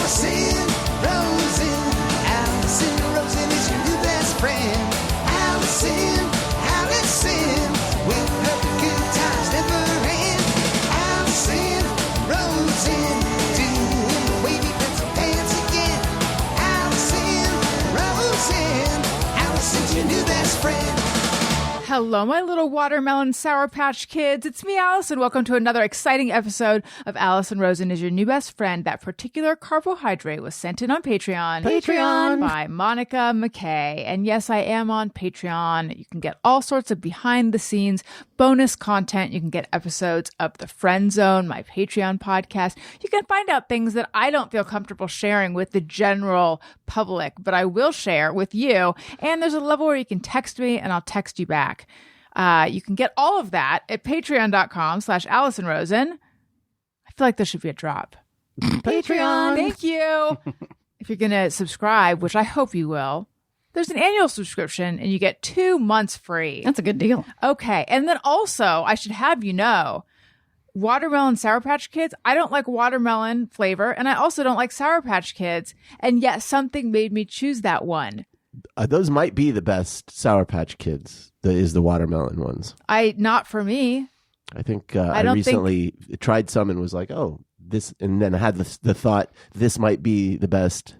Allison Rosen. Allison Rosen is your new best friend. Allison with her good times never end. Allison Rosen doing the wavy pencil dance again. Allison's your new best friend. Hello, my little watermelon Sour Patch Kids. It's me, Allison. Welcome to another exciting episode of Allison Rosen is your new best friend. That particular carbohydrate was sent in on Patreon by Monica McKay. And yes, I am on Patreon. You can get all sorts of behind-the-scenes bonus content. You can get episodes of The Friend Zone, my Patreon podcast. You can find out things that I don't feel comfortable sharing with the general public, but I will share with you. And there's a level where you can text me and I'll text you back. You can get all of that at patreon.com/Allison Rosen. I feel like there should be a drop. Patreon. Thank you. If you're going to subscribe, which I hope you will, there's an annual subscription and you get 2 months free. That's a good deal. Okay. And then also, I should have you know, watermelon Sour Patch Kids, I don't like watermelon flavor, and I also don't like Sour Patch Kids, and yet something made me choose that one. Those might be the best Sour Patch Kids. The watermelon ones. Not for me. I think I recently tried some and was like, oh, this, and then I had the thought this might be the best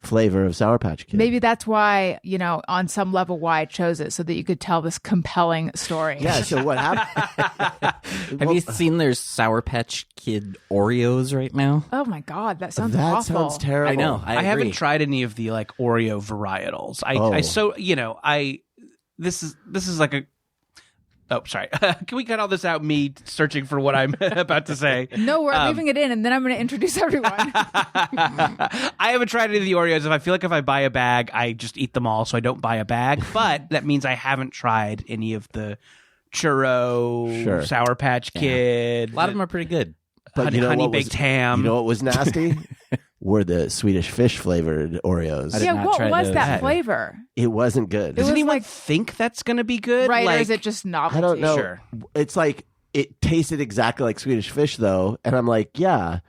flavor of Sour Patch Kids. Maybe that's why, on some level, why I chose it, so that you could tell this compelling story. Yeah. So what happened? Have you seen their Sour Patch Kid Oreos right now? Oh my God, that sounds that awful. sounds terrible. I know. I agree. haven't tried any of the like Oreo varietals. This is like a. Oh, sorry. Can we cut all this out? Me searching for what I'm about to say. No, we're leaving it in, and then I'm going to introduce everyone. I haven't tried any of the Oreos. If I buy a bag, I just eat them all, so I don't buy a bag. But that means I haven't tried any of the churro, Sour Patch Kid. A lot of them are pretty good. But honey baked ham. You know what was nasty? Were the Swedish fish flavored Oreos. What was that flavor? It wasn't good. Does anyone think that's going to be good? Right, like, or is it just novelty? I don't know. Sure. It's like, it tasted exactly like Swedish fish, though. And I'm like, yeah,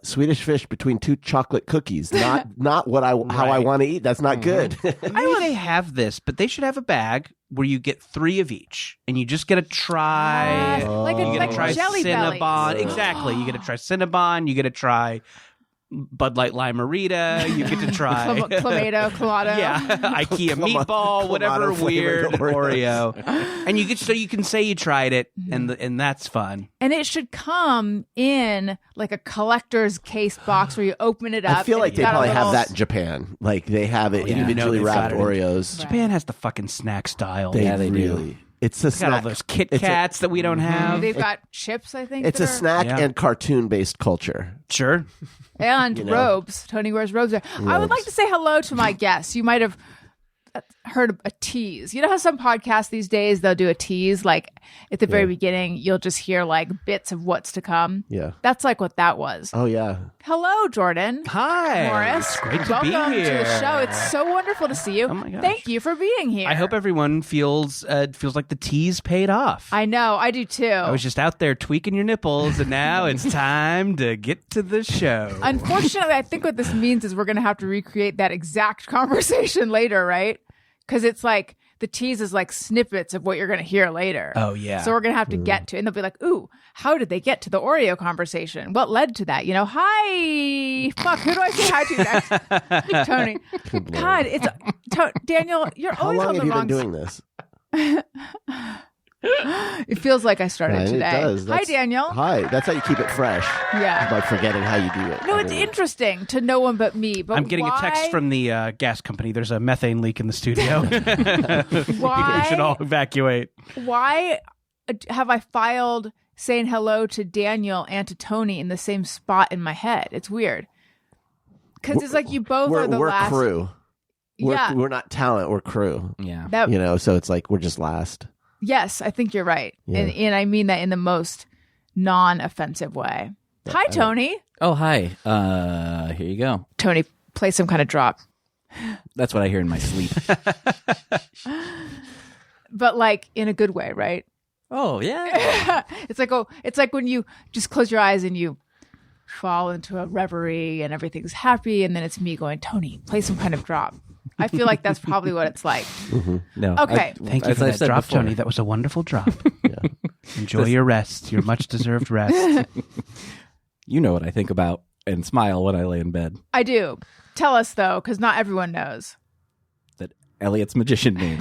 Swedish fish between 2 chocolate cookies. Not how I want to eat. That's not good. Maybe they have this, but they should have a bag where you get 3 of each, and you just get to try. Like you get to try Jelly Cinnabon. Bellies. Exactly. You get to try Cinnabon. You get to try Bud Light Limerita. You get to try Clamato, Clamato. Yeah, IKEA meatball, whatever weird Oreo. And you can say you tried it, and that's fun. And it should come in like a collector's case box where you open it up. I feel like they probably have that in Japan. Like they have it individually wrapped Oreos. Japan has the fucking snack style. They do. It's a snack. Got all those Kit Kats that we don't have. They've got chips, I think. It's a snack and cartoon-based culture. Sure. And robes. Tony wears robes there. I would like to say hello to my guests. You might have heard a tease. You know how some podcasts these days, they'll do a tease, like at the very beginning, you'll just hear like bits of what's to come. Yeah. That's like what that was. Oh, yeah. Hello, Jordan. Hi. Morris. It's great to Welcome be here. to the show. It's so wonderful to see you. Oh my gosh. Thank you for being here. I hope everyone feels like the tease paid off. I know. I do too. I was just out there tweaking your nipples, and now it's time to get to the show. Unfortunately, I think what this means is we're going to have to recreate that exact conversation later, right? Because it's like the tease is like snippets of what you're going to hear later. Oh, yeah. So we're going to have to get to, and they'll be like, ooh, how did they get to the Oreo conversation? What led to that? Hi. Fuck, who do I say hi to next? Tony. God, it's Daniel, you're How always long on the have you wrong been doing this? It feels like I started today. It does. Hi, Daniel. Hi. That's how you keep it fresh. Yeah. By forgetting how you do it. No, it's interesting to no one but me. But I'm getting a text from the gas company. There's a methane leak in the studio. Why? We should all evacuate. Why have I filed saying hello to Daniel and to Tony in the same spot in my head? It's weird. Because it's like you both are the last. We're crew. Yeah. We're not talent. We're crew. Yeah. So it's like we're just last. Yes, I think you're right. Yeah. And I mean that in the most non-offensive way. Hi, Tony. Oh, hi. Here you go. Tony, play some kind of drop. That's what I hear in my sleep. But like in a good way, right? Oh, yeah. It's like when you just close your eyes and you fall into a reverie and everything's happy, and then it's me going, Tony, play some kind of drop. I feel like that's probably what it's like. No. Okay. Thank you as for I that said drop, before. Tony. That was a wonderful drop. Enjoy your rest, your much-deserved rest. You know what I think about and smile when I lay in bed. I do. Tell us, though, because not everyone knows. That Elliot's magician name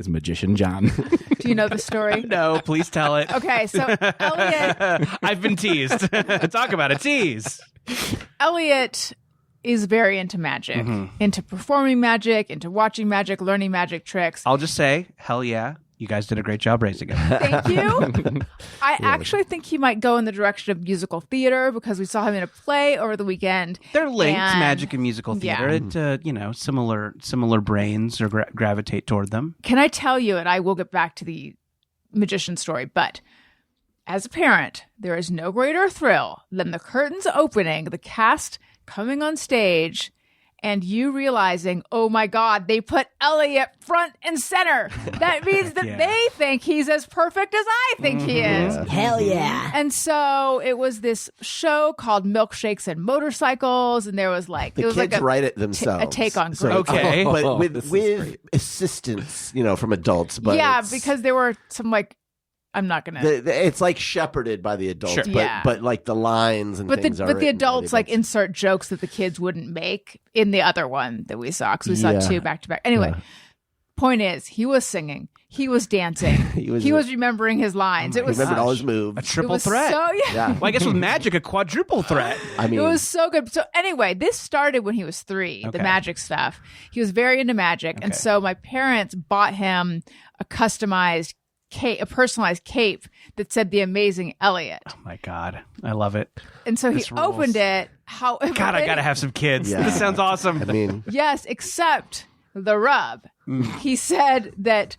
is Magician John. Do you know the story? No, please tell it. Okay, so Elliot... I've been teased. Talk about it. Tease. Elliot is very into magic, into performing magic, into watching magic, learning magic tricks. I'll just say, hell yeah. You guys did a great job raising him. Thank you. I actually think he might go in the direction of musical theater because we saw him in a play over the weekend. They're linked, And- magic and musical theater. Yeah. It, similar brains or gravitate toward them. Can I tell you, and I will get back to the magician story, but as a parent, there is no greater thrill than the curtains opening, the cast coming on stage, and you realizing, oh my God, they put Elliot front and center. That means that they think he's as perfect as I think he is. Hell yeah. And so it was this show called Milkshakes and Motorcycles, and there was like The it was kids like write it themselves. a take on So- Grease. Okay. but This is with great. assistance, from adults. But yeah, it's- because there were some like I'm not gonna. it's like shepherded by the adults, Sure. but Yeah. but like the lines and but things the are but the written by adults like adults. insert jokes that the kids wouldn't make in the other one that we saw because we saw Yeah. 2 back to back. Anyway, point is he was singing, he was dancing, He was- remembering his lines. It was remembered all his A moves. it triple was threat. so Yeah, Well, I guess with magic, a quadruple threat. I mean, It was so good. So anyway, this started when he was 3, the Okay. magic stuff. He was very into magic. And Okay. so my parents bought him a customized cape, a personalized cape that said the amazing Elliot. Oh my God. I love it. And so he This rules. opened it. However, God, I got to have some kids. Yeah. This sounds awesome. I mean, Yes, except the rub. He said that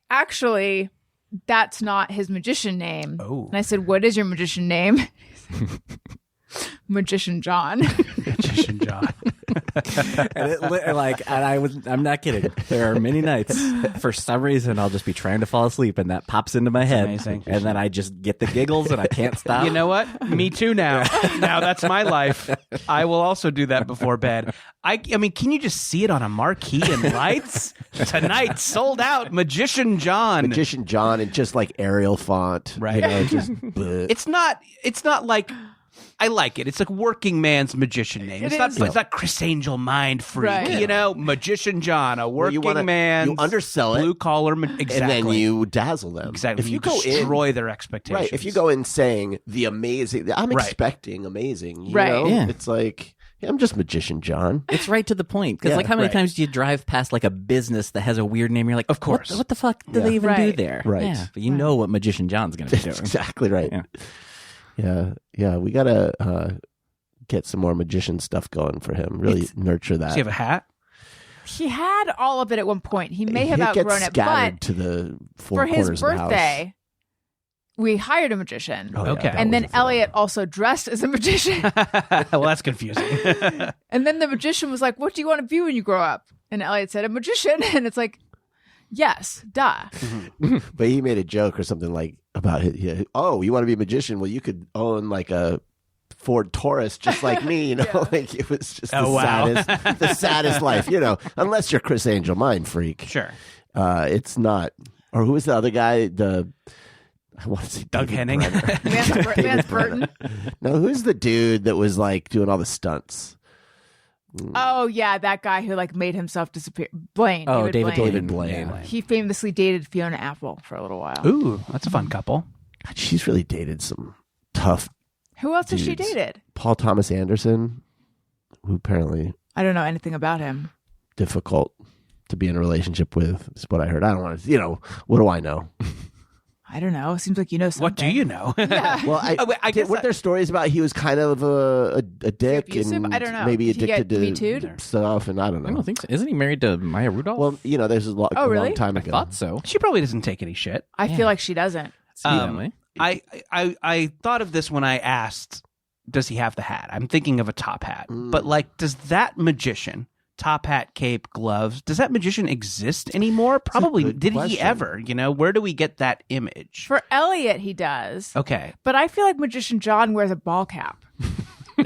actually that's not his magician name. Oh. And I said, what is your magician name? Magician John. Magician John. I'm not kidding. There are many nights, for some reason, I'll just be trying to fall asleep, and that pops into my head, amazing. and then I just get the giggles, and I can't stop. You know what? Me too now. Now that's my life. I will also do that before bed. I mean, can you just see it on a marquee and lights? Tonight, sold out, Magician John. Magician John and just like Arial font, Right. Just bleh. It's not like I like it. It's like working man's magician name. It It's is. not Chris Angel mind freak. Right. Magician John, a Well, working you man, you undersell it, blue collar. Exactly. and then you dazzle them. exactly. If you you go in, destroy their expectations. right? If you go in saying the amazing, I'm Right. expecting amazing. You Right. know? Yeah. It's like I'm just Magician John. It's right to the point. Because, Yeah, like, how many right. times do you drive past, like, a business that has a weird name? You're like, Of course. What the fuck do Yeah. they even do Right. there? Right. Yeah, but you know what Magician John's going to be That's doing. exactly right. Yeah. Yeah. We gotta get some more magician stuff going for him. Really nurture that. Does he have a hat? He had all of it at one point. He may have It gets outgrown it, scattered but to the four for his corners of the house. birthday, we hired a magician. Oh, yeah, Okay. that And was then a fun Elliot also dressed as a magician. Well, that's confusing. And then the magician was like, what do you want to be when you grow up? And Elliot said, a magician. And it's like, yes, duh. one. But he made a joke or something like about it. Yeah. Oh, you want to be a magician? Well, you could own like a Ford Taurus just like me, you know. Yeah. Like it was just Oh, wow. the saddest life, you know. Unless you're Chris Angel, mind freak. Sure. It's not. Or who was the other guy? I want to say Doug David Henning. Brenner. Vance Burton. No, who's the dude that was like doing all the stunts? Oh, yeah, that guy who like made himself disappear. Blaine. Oh, David David Blaine. Blaine. He famously dated Fiona Apple for a little while. Ooh, that's a fun couple. God, she's really dated some tough Who else has she dudes. dated? Paul Thomas Anderson, who apparently I don't know anything about him. difficult to be in a relationship with, is what I heard. I don't want to, what do I know? I don't know. Seems like you know something. What do you know? Well, Oh, wait, I guess weren't there stories about he was kind of a dick Abusive? and I don't know. maybe Did he get addicted Me to Too'd? stuff, and I don't know. I don't think so. Isn't he married to Maya Rudolph? Well, there's a Oh, really? long time I ago. thought so. She probably doesn't take any shit. I feel like she doesn't. Evidently. I thought of this when I asked, does he have the hat? I'm thinking of a top hat. But like, does that magician, top hat, cape, gloves, does that magician exist anymore? Probably. good Did he question. ever? Where do we get that image? For Elliot, he does. Okay. But I feel like Magician John wears a ball cap.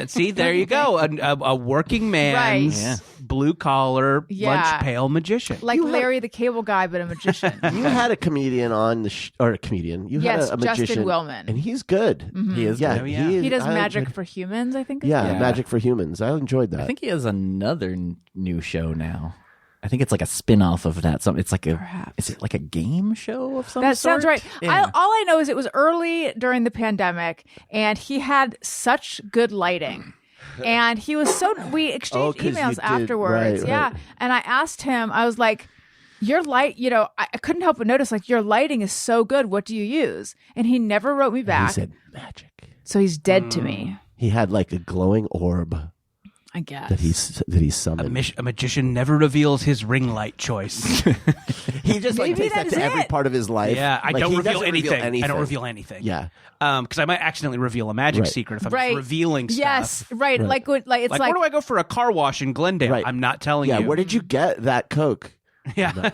See, there you go. A working man's blue collar lunch pail magician. Like Larry the Cable Guy, but a magician. You had a comedian on the or a comedian. You had a magician. Justin Willman. And he's good. Mm-hmm. He is Yeah, good. He does Magic for Humans, I think. Magic for Humans. I enjoyed that. I think he has another new show now. I think it's like a spin-off of that. It's like is it like a game show of some sort? That sounds right. Yeah. All I know is it was early during the pandemic, and he had such good lighting. And he was we exchanged 'cause you emails did. afterwards. Right. And I asked him, I was like, your light, I couldn't help but notice, like, your lighting is so good. What do you use? And he never wrote me back. He said magic. So he's dead to me, He had like a glowing orb I guess. that he summoned. A magician never reveals his ring light choice. He just like Maybe takes that that's to every it. part of his life. Yeah, I Like, don't he reveal doesn't anything. I don't reveal anything. Yeah. Because I might accidentally reveal a magic Right. secret if I'm Right. just revealing stuff. Yes, right. Like it's Like, where do I go for a car wash in Glendale? Right. I'm not telling Yeah. you. Where did you get that Coke? Yeah.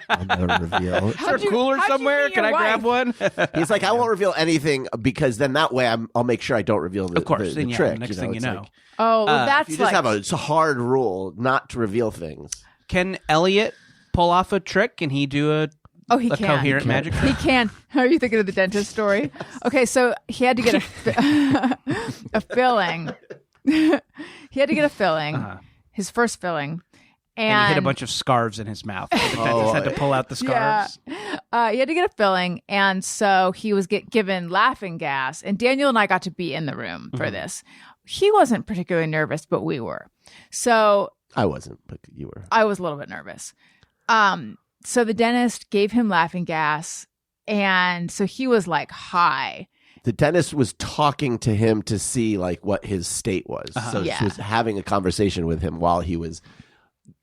I'll never reveal. Is there a cooler how'd you somewhere? meet Can I your grab one? He's like, I won't reveal anything because then that way I'll make sure I don't reveal the, Of course. the Then, trick. next thing you It's know. like, oh, well, that's you just like have it's a hard rule not to reveal things. Can Elliot pull off a trick? Can he do a he can. coherent magic trick? He can. Are you thinking of the dentist story? Okay, so he had to get a filling. He had to get a filling, his first filling. And he hit a bunch of scarves in his mouth. The dentist had to pull out the scarves. Yeah. He had to get a filling, and so he was given laughing gas. And Daniel and I got to be in the room for this. He wasn't particularly nervous, but we were. So I wasn't, but you were. I was a little bit nervous. So the dentist gave him laughing gas, and so he was like high. The dentist was talking to him to see like what his state was. So Yeah. she was having a conversation with him while he was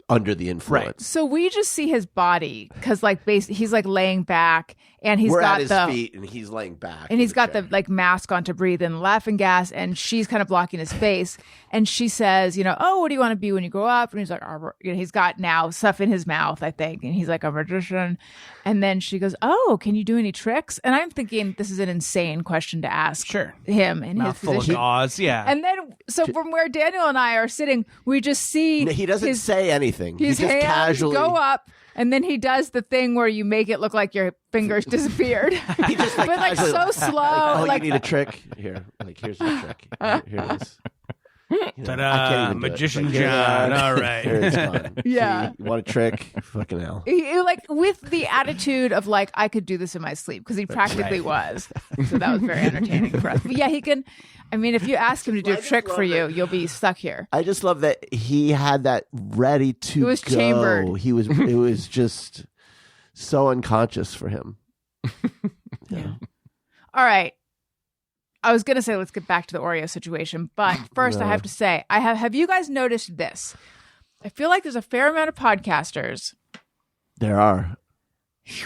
under the influence. So we just see his body because, like, he's like laying back, and We're got at his the feet, and he's laying back, and he's got the chair. like mask on to breathe in laughing gas, and she's kind of blocking his face, and she says, oh, what do you want to be when you grow up? And he's like, he's got now stuff in his mouth, I think, and he's like, a magician. And then she goes, oh, can you do any tricks? And I'm thinking this is an insane question to ask him and Mouth his full of position. gauze, yeah. And then, so from where Daniel and I are sitting, we just see He doesn't say anything. His he just hands casually go up, and then he does the thing where you make it look like your fingers disappeared. He just like but like casually, so slow. oh, like, you need a trick here. Like here's your trick. Here it is. Ta-da, Magician John. All right. Here it's gone. Yeah. See, you want a trick? Fucking hell. he, like with the attitude of like I could do this in my sleep because he practically was. So that was very entertaining for us. But yeah, he can. I mean, if you ask him to do a trick for you, you'll be stuck here. I just love that he had that ready to It was go. chambered. It was just so unconscious for him. Yeah. All right. I was gonna say let's get back to the Oreo situation, but first I have to say have you guys noticed this? I feel like there's a fair amount of podcasters. There are.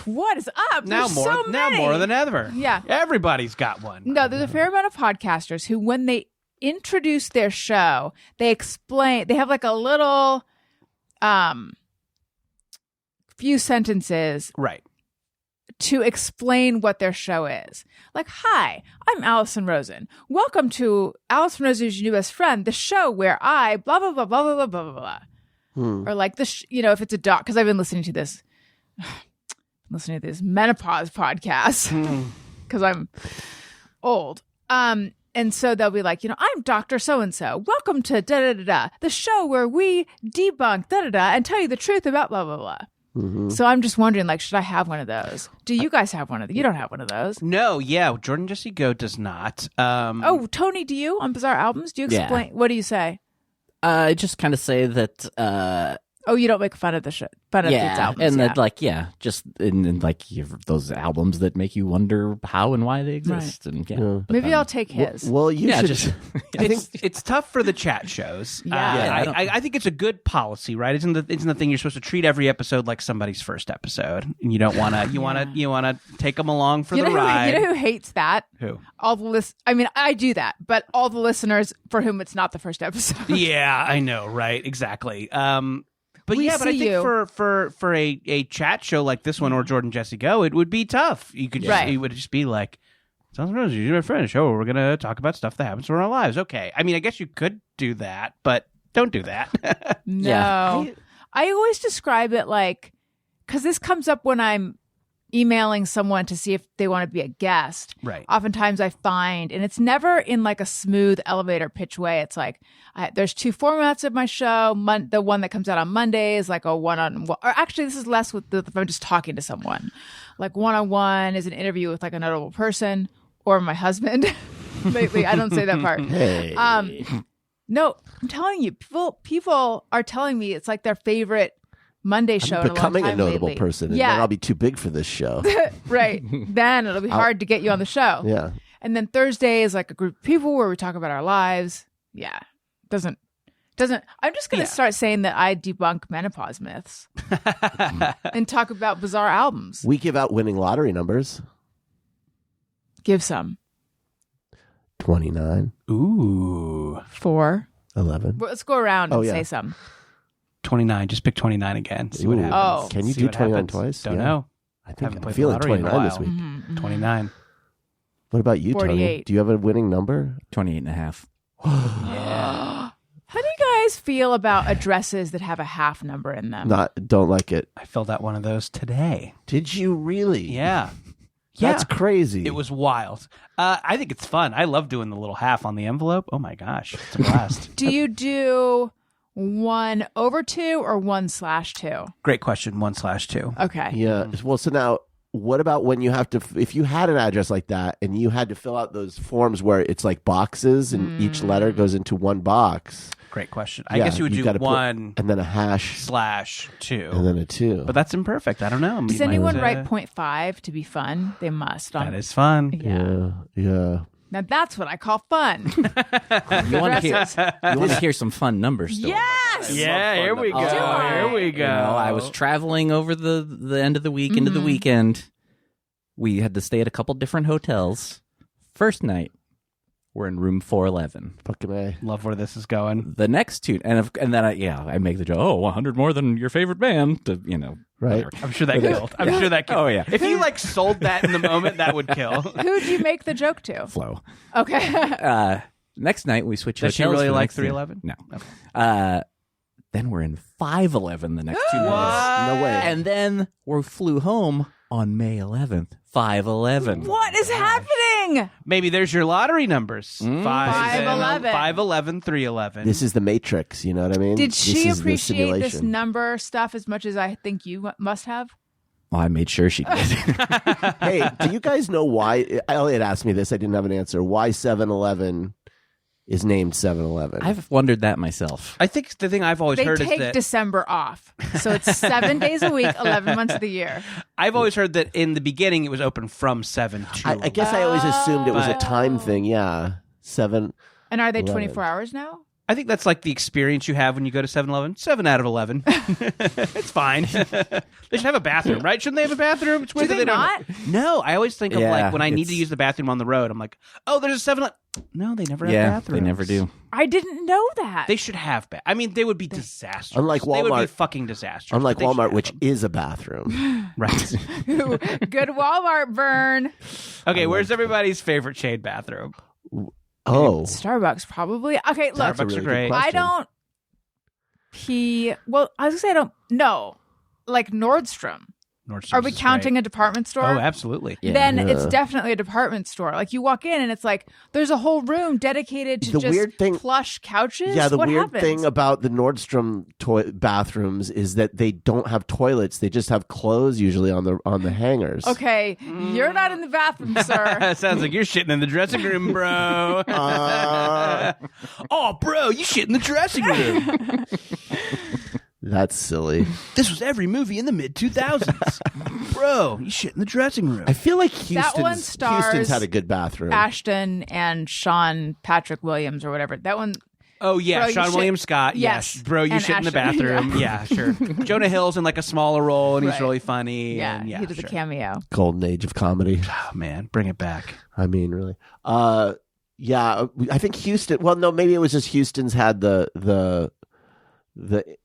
What is up? Now There's more, so now many. more than ever. Yeah. Everybody's got one. No, there's a fair amount of podcasters who, when they introduce their show, they explain. They have like a little, few sentences Right. to explain what their show is. Like, hi, I'm Allison Rosen. Welcome to Allison Rosen is Your New Best Friend, the show where I blah, blah, blah, blah, blah, blah, blah, blah, blah. Or like this, if it's a doc, because I've been listening to this menopause podcast because I'm old. And so they'll be like, I'm Dr. So-and-so. Welcome to da-da-da-da, the show where we debunk da-da-da and tell you the truth about blah, blah, blah. So I'm just wondering, like, should I have one of those? Do you guys have one of those? You don't have one of those. No, yeah. Jordan Jesse Go does not. Oh, Tony, do you on Bizarre Albums? Do you explain? What do you say? I just kind of say that Oh, you don't make fun of the shit, fun of these albums. and yeah. that like just in like those albums that make you wonder how and why they exist, and but Maybe then- I'll take his. Well, you should. just It's tough for the chat shows. Yeah. I think it's a good policy, right? Isn't the thing you're supposed to treat every episode like somebody's first episode, and you don't want to. You want to take them along for the ride. You know who hates that? Who? All the I mean, I do that, but all the listeners for whom it's not the first episode. Yeah, I know, right? Exactly. But We yeah, but I see think you. for a chat show like this one or Jordan Jesse Go, it would be tough. You could just, Right. it would just be like, Allison Rosen, you're my friend. Show where we're going to talk about stuff that happens in our lives. Okay. I mean, I guess you could do that, but don't do that. No. Yeah. I always describe it like, because this comes up when I'm emailing someone to see if they want to be a guest. Right. Oftentimes I find, and it's never in like a smooth elevator pitch way. It's like, there's 2 formats of my show. The one that comes out on Monday is like a one-on-one, or actually this is less with if I'm just talking to someone. Like one-on-one is an interview with like a notable person or my husband. Lately, I don't say that part. Hey. No, I'm telling you, people are telling me it's like their favorite Monday show. I'm becoming in a, a notable lately. person, and Yeah, then I'll be too big for this show. right. Then it'll be hard to get you on the show. Yeah. And then Thursday is like a group of people where we talk about our lives. Yeah, doesn't. I'm just gonna start saying that I debunk menopause myths and talk about bizarre albums. We give out winning lottery numbers. Give some 29, Ooh. 4. 11. Well, let's go around and Oh, yeah. say some. 29. Just pick 29 again. See what Ooh. happens. Oh. Can you See do what 29 happens. twice? Don't Yeah. know. I think Haven't I'm played feeling the lottery in a 29 this while. week. Mm-hmm. 29. What about you, Tony? 48. Do you have a winning number? 28 and a half. Yeah. How do you guys feel about addresses that have a half number in them? Don't like it. I filled out one of those today. Did you really? Yeah. That's crazy. It was wild. I think it's fun. I love doing the little half on the envelope. Oh my gosh. It's a blast. Do you do 1/2 or 1/2? Great question. 1/2. Okay. Yeah. Well, so now, what about when you have to, if you had an address like that and you had to fill out those forms where it's like boxes and each letter goes into one box? Great question. I Yeah, guess you would do gotta put- 1/2. and then a hash, And then a 2. But that's imperfect. I don't know. Does You might, anyone write 0.5 to be fun? They must. That is fun. Yeah. Yeah. Now that's what I call fun. You want to hear some fun numbers? Though. Yes. Yeah, here we go. Do I? Here we go. You know, I was traveling over the end of the week into the weekend. We had to stay at a couple different hotels. First night, we're in room 411. Fucking A. Love where this is going. The next two, and then I make the joke. Oh, 100 more than your favorite band. To, Right. whatever. I'm sure that killed. I'm sure that killed. Oh, yeah. If you sold that in the moment, that would kill. Who'd you make the joke to? Flow. Okay. Next night we switch Does hotels. she really for the like next day. 311? No. Then we're in 511 the next 2 nights. No way. And then we flew home on May 11th. 511. What is happening? Maybe there's your lottery numbers. 511. 511, 311. This is the Matrix, you know what I mean? Did This she is the appreciate this simulation. number stuff as much as I think you must have? Well, I made sure she did. Hey, do you guys know why? Elliot asked me this. I didn't have an answer. Why 7-Eleven is named 7-Eleven? I've wondered that myself. I think the thing I've always They heard is take that December off. So it's 7 days a week, 11 months of the year. I've always heard that in the beginning it was open from 7 to I guess I always assumed it was a But- time thing. Yeah. 7. And are they 11. 24 hours now? I think that's like the experience you have when you go to 7-Eleven. 7 out of 11. It's fine. They should have a bathroom, right? Shouldn't they have a bathroom? It's weird Do that they don't. not? No, I always think of Yeah, when I need to it's- use the bathroom on the road. I'm like, oh, there's a 7-Eleven. No, they never have Yeah, bathrooms. they never do. I didn't know that. They should have I mean, they would be disastrous. Unlike They would be Walmart- fucking disastrous. Unlike but they should Walmart, have which them. is a bathroom. Right. Good Walmart burn. Okay, where's everybody's favorite shade bathroom? Oh. Starbucks, probably. Okay, look. Starbucks That's a really are good great. question. I don't well, I was gonna say I don't no. Like Nordstrom. Nordstrom's Are we is counting great. a department store? Oh, absolutely. Yeah. Then Yeah. it's definitely a department store. Like you walk in and it's like there's a whole room dedicated to The just weird thing- plush couches. Yeah, the What weird happens? thing about the Nordstrom bathrooms is that they don't have toilets. They just have clothes usually on the hangers. Okay, you're not in the bathroom, sir. Sounds like you're shitting in the dressing room, bro. Oh, bro, you shit in the dressing room. That's silly. This was every movie in the mid 2000s. Bro, you shit in the dressing room. I feel like That one stars Houston's had a good bathroom. Ashton and Sean Patrick Williams or whatever. That one. Oh, yeah. Bro, you Sean shit- William Scott. Yes. Bro, you And shit in the Ashton, bathroom. Yeah, sure. Jonah Hill's in like a smaller role and he's Right. really funny. Yeah, and he does sure. a cameo. Golden age of comedy. Oh, man, bring it back. I mean, really. Yeah, I think Houston. Well, no, maybe it was just Houston's had the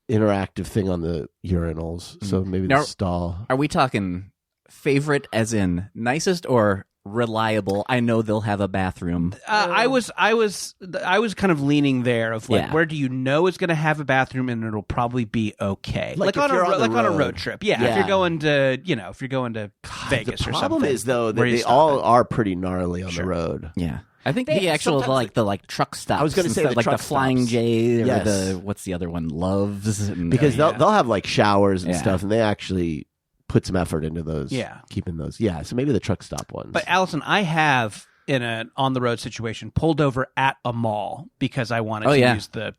interactive thing on the urinals. So maybe Now- the stall. Are we talking favorite as in nicest or reliable. I know they'll have a bathroom. I was kind of leaning there of like, where do you know it's going to have a bathroom and it'll probably be okay, like on a road trip. Yeah, if you're going to Vegas or something. The problem is though that they all are pretty gnarly on the road. Yeah. I think the actual the truck stops. I was going to say like the Flying J or the what's the other one? Loves, because they'll have like showers and stuff, and they actually put some effort into those. Yeah, keeping those. Yeah, so maybe the truck stop ones. But Allison, I have in an on the road situation pulled over at a mall because I wanted to use the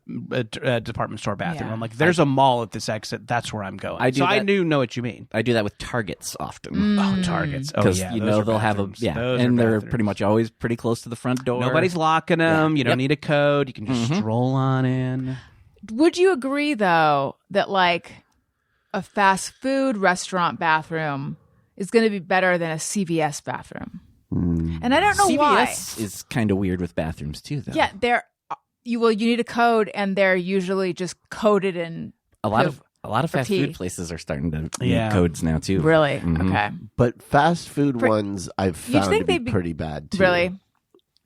department store bathroom. I'm like, there's a mall at this exit. That's where I'm going. I do know what you mean. I do that with Targets often. Oh, Targets. Because they'll have and they're pretty much always pretty close to the front door. Nobody's locking them. You don't need a code. You can just stroll on in. Would you agree though that like a fast food restaurant bathroom is going to be better than a CVS bathroom? And I don't know why. CVS is kind of weird with bathrooms too, though. Yeah, you need a code, and they're usually just coded in. A lot of fast food places are starting to need codes now too. Really? Okay. But fast food ones I've found to be pretty bad too. Really?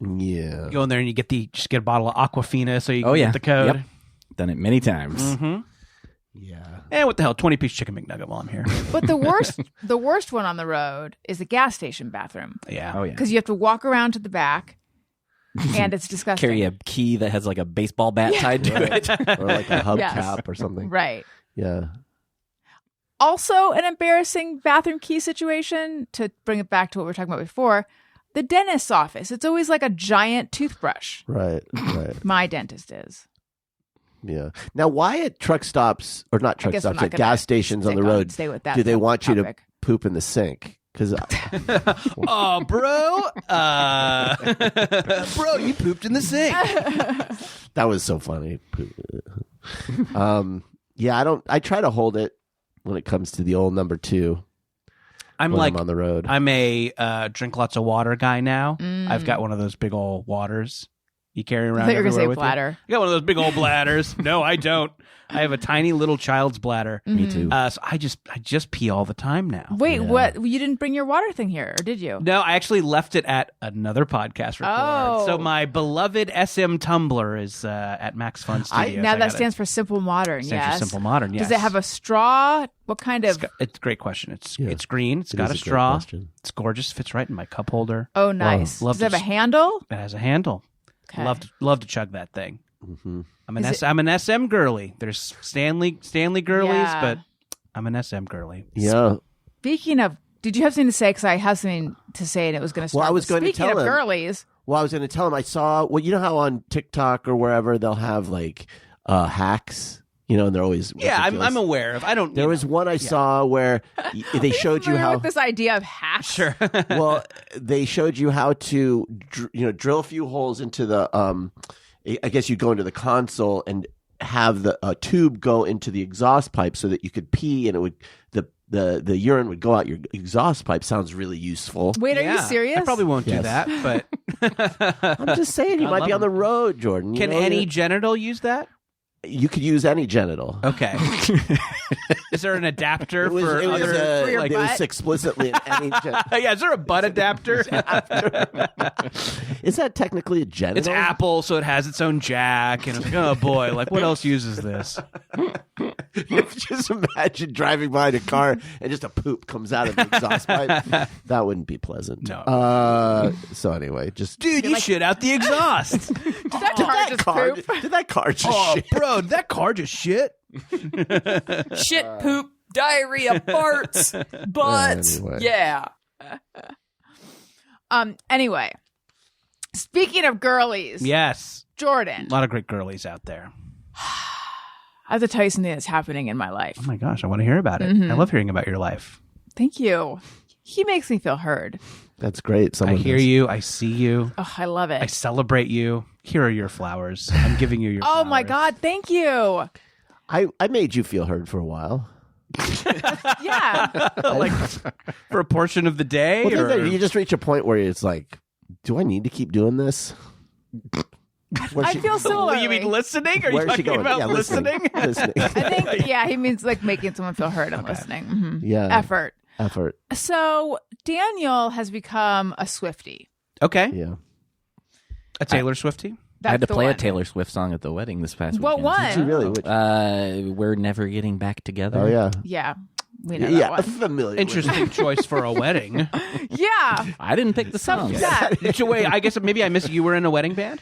Yeah. You go in there and you just get a bottle of Aquafina so you can get the code. Yep. Done it many times. Yeah. And what the hell, 20-piece chicken McNugget while I'm here. But the worst one on the road is the gas station bathroom. Yeah. Oh yeah. Because you have to walk around to the back, and it's disgusting. Carry a key that has like a baseball bat tied to it, or like a hubcap or something. Right. Yeah. Also, an embarrassing bathroom key situation. To bring it back to what we were talking about before, the dentist's office. It's always like a giant toothbrush. Right. My dentist is. Yeah. Now, why at truck stops, or not truck stops, at gas stations on the road, do they want you to poop in the sink? Because, oh, bro, you pooped in the sink. That was so funny. I try to hold it when it comes to the old number 2. I'm on the road. I'm a drink lots of water guy now. I've got one of those big old waters. You carry around everywhere with you. Bladder. You got one of those big old bladders. No, I don't. I have a tiny little child's bladder. Me too. So I just pee all the time now. Wait, what? You didn't bring your water thing here, or did you? No, I actually left it at another podcast record. Oh. So my beloved SM tumbler is at Max Fun Studios. Now that stands for Simple Modern. Stands for Simple Modern. Yes. Does it have a straw? What kind of? It's a great question. It's green. It's got a straw. It's gorgeous. Fits right in my cup holder. Oh, nice. Does it have a handle? It has a handle. Okay. Love to chug that thing. Mm-hmm. I'm an SM girly. There's Stanley girlies, but I'm an SM girly. Yeah. Speaking of, did you have something to say? Because I have something to say, and it was going to start. Well, I was going to tell him. Speaking of girlies. Well, I was going to tell him. I saw. Well, you know how on TikTok or wherever they'll have like hacks. You know, and they're always I'm aware of. I don't. There was one I saw where they showed you how with this idea of hacks. Sure. Well, they showed you how to drill a few holes into the I guess you'd go into the console and have the tube go into the exhaust pipe so that you could pee and it would the urine would go out your exhaust pipe. Sounds really useful. Wait, are you serious? I probably won't do that, but I'm just saying you might be on the road, Jordan. Can any genital use that? You could use any genital. Okay. Is there an adapter for it was explicitly any genital. Yeah, is there a butt adapter? Is that technically a genital? It's Apple, so it has its own jack. And it's like, oh boy, like what else uses this? Just imagine driving behind a car and just a poop comes out of the exhaust pipe. That wouldn't be pleasant. No. So anyway, just dude, you shit out the exhaust. Did that car just shit? Bro, did that car just shit? Shit, poop, diarrhea, farts, butts. Anyway. Yeah. Anyway, speaking of girlies, yes, Jordan, a lot of great girlies out there. I have to tell you something that's happening in my life. Oh my gosh, I want to hear about it. I love hearing about your life. Thank you. He makes me feel heard. That's great. I hear you. I see you. Oh, I love it. I celebrate you. Here are your flowers. I'm giving you your flowers. Oh my God, thank you. I made you feel heard for a while. Yeah. Like for a portion of the day? Well, you just reach a point where it's like, do I need to keep doing this? I feel similarly. You mean listening? Are you Where's she talking going? about Yeah, listening? listening. I think, he means like making someone feel heard and listening. Mm-hmm. Yeah. Effort. effort. So Daniel has become a Swiftie. Okay. Yeah. A Taylor Swiftie? I had to That's the play a one. Taylor Swift song at the wedding this past What weekend. one? Did you really? Which, We're never getting back together. oh yeah. Yeah. We know that Yeah, one. familiar. Interesting choice for a wedding. Yeah. I didn't pick the Some songs. that. So wait, I guess maybe I missed. You were in a wedding band?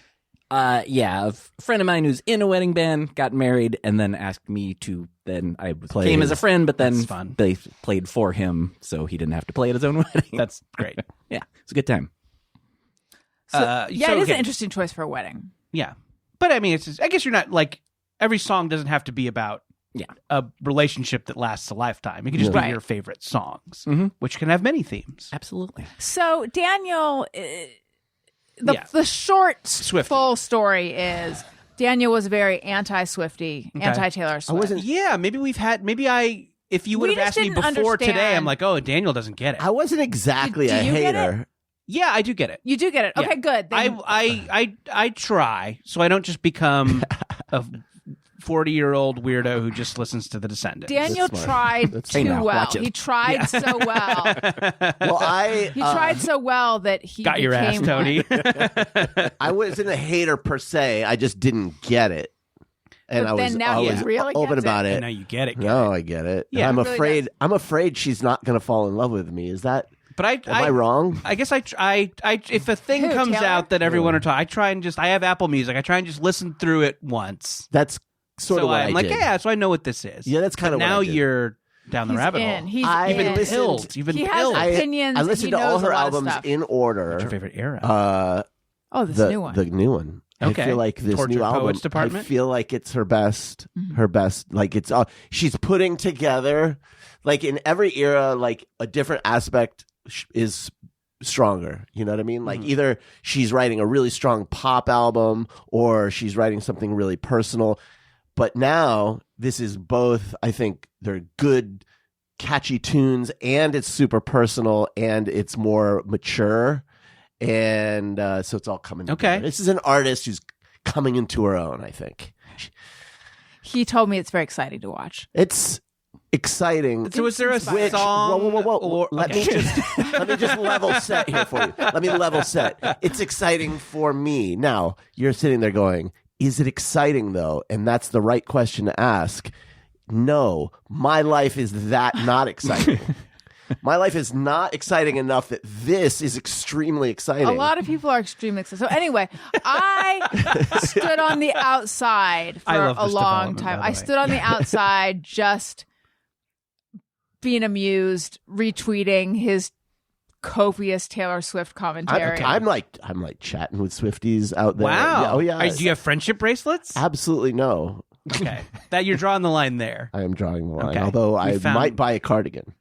Yeah, a friend of mine who's in a wedding band got married and then asked me to. Then I Play came his- as a friend, but then That's fun. they played for him, so he didn't have to play at his own wedding. That's great. Yeah, it's a good time. Yeah, it is okay. an interesting choice for a wedding. Yeah. But I mean, it's just, I guess you're not like every song doesn't have to be about a relationship that lasts a lifetime. It can just be Right. your favorite songs, Mhm. which can have many themes. Absolutely. So Daniel, Yeah. the short, Swiftie. full story is Daniel was very anti-Swiftie, anti-Taylor Swift. I wasn't. Yeah, if you would We have just asked me didn't before today, understand. I'm like, oh, Daniel doesn't get it. I wasn't exactly Do a you get hater. Yeah, I do get it. You do get it. Yeah. Okay, good. Then- I try, so I don't just become a 40-year-old weirdo who just listens to The Descendants. Daniel That's smart. tried That's too smart. well. Watch it. He tried so well. Well, He tried so well that he Got your ass, became Tony. I wasn't a hater per se. I just didn't get it, and But I then was now I he was really open gets about And it. now you get it. No, I get it. Yeah, I'm he really afraid. does. I'm afraid she's not going to fall in love with me. Is that? But Am I wrong? I guess I if a thing Who, comes Taylor? out that everyone are talking, I try and just I have Apple Music. I try and just listen through it once. That's sort So of what I'm I like, did. yeah, so I know what this is. Yeah, that's kinda But what now I did. you're down the He's rabbit in. hole. He's I You've been in. listened- pilled. You've been He has pilled. opinions. I listened He to all knows a her lot of albums stuff. in order. What's your favorite era? Oh, this the new one. the new one. Okay. I feel like this Tortured new album. Poets Department? I feel like it's her best. Mm-hmm. Her best. Like it's all she's putting together. Like in every era, like a different aspect is stronger. You know what I mean? Like either she's writing a really strong pop album or she's writing something really personal. But now this is both. I think they're good, catchy tunes, and it's super personal and it's more mature. And so it's all coming together. Okay. This is an artist who's coming into her own, I think. He told me it's very exciting to watch. It's exciting. So is there a Which, song? whoa. Or, Let me just level set here for you. Let me level set. It's exciting for me. Now, you're sitting there going, is it exciting though? And that's the right question to ask. No, my life is that not exciting. My life is not exciting enough that this is extremely exciting. A lot of people are extremely excited. So anyway, I stood on the outside I for love a this long development, time. by the I way. stood on the outside just being amused, retweeting his copious Taylor Swift commentary. I'm like chatting with Swifties out there. Wow. Yeah, oh yeah. Do you have friendship bracelets? Absolutely no. Okay. That you're drawing the line there. I am drawing the line. Okay. Although We I found- might buy a cardigan.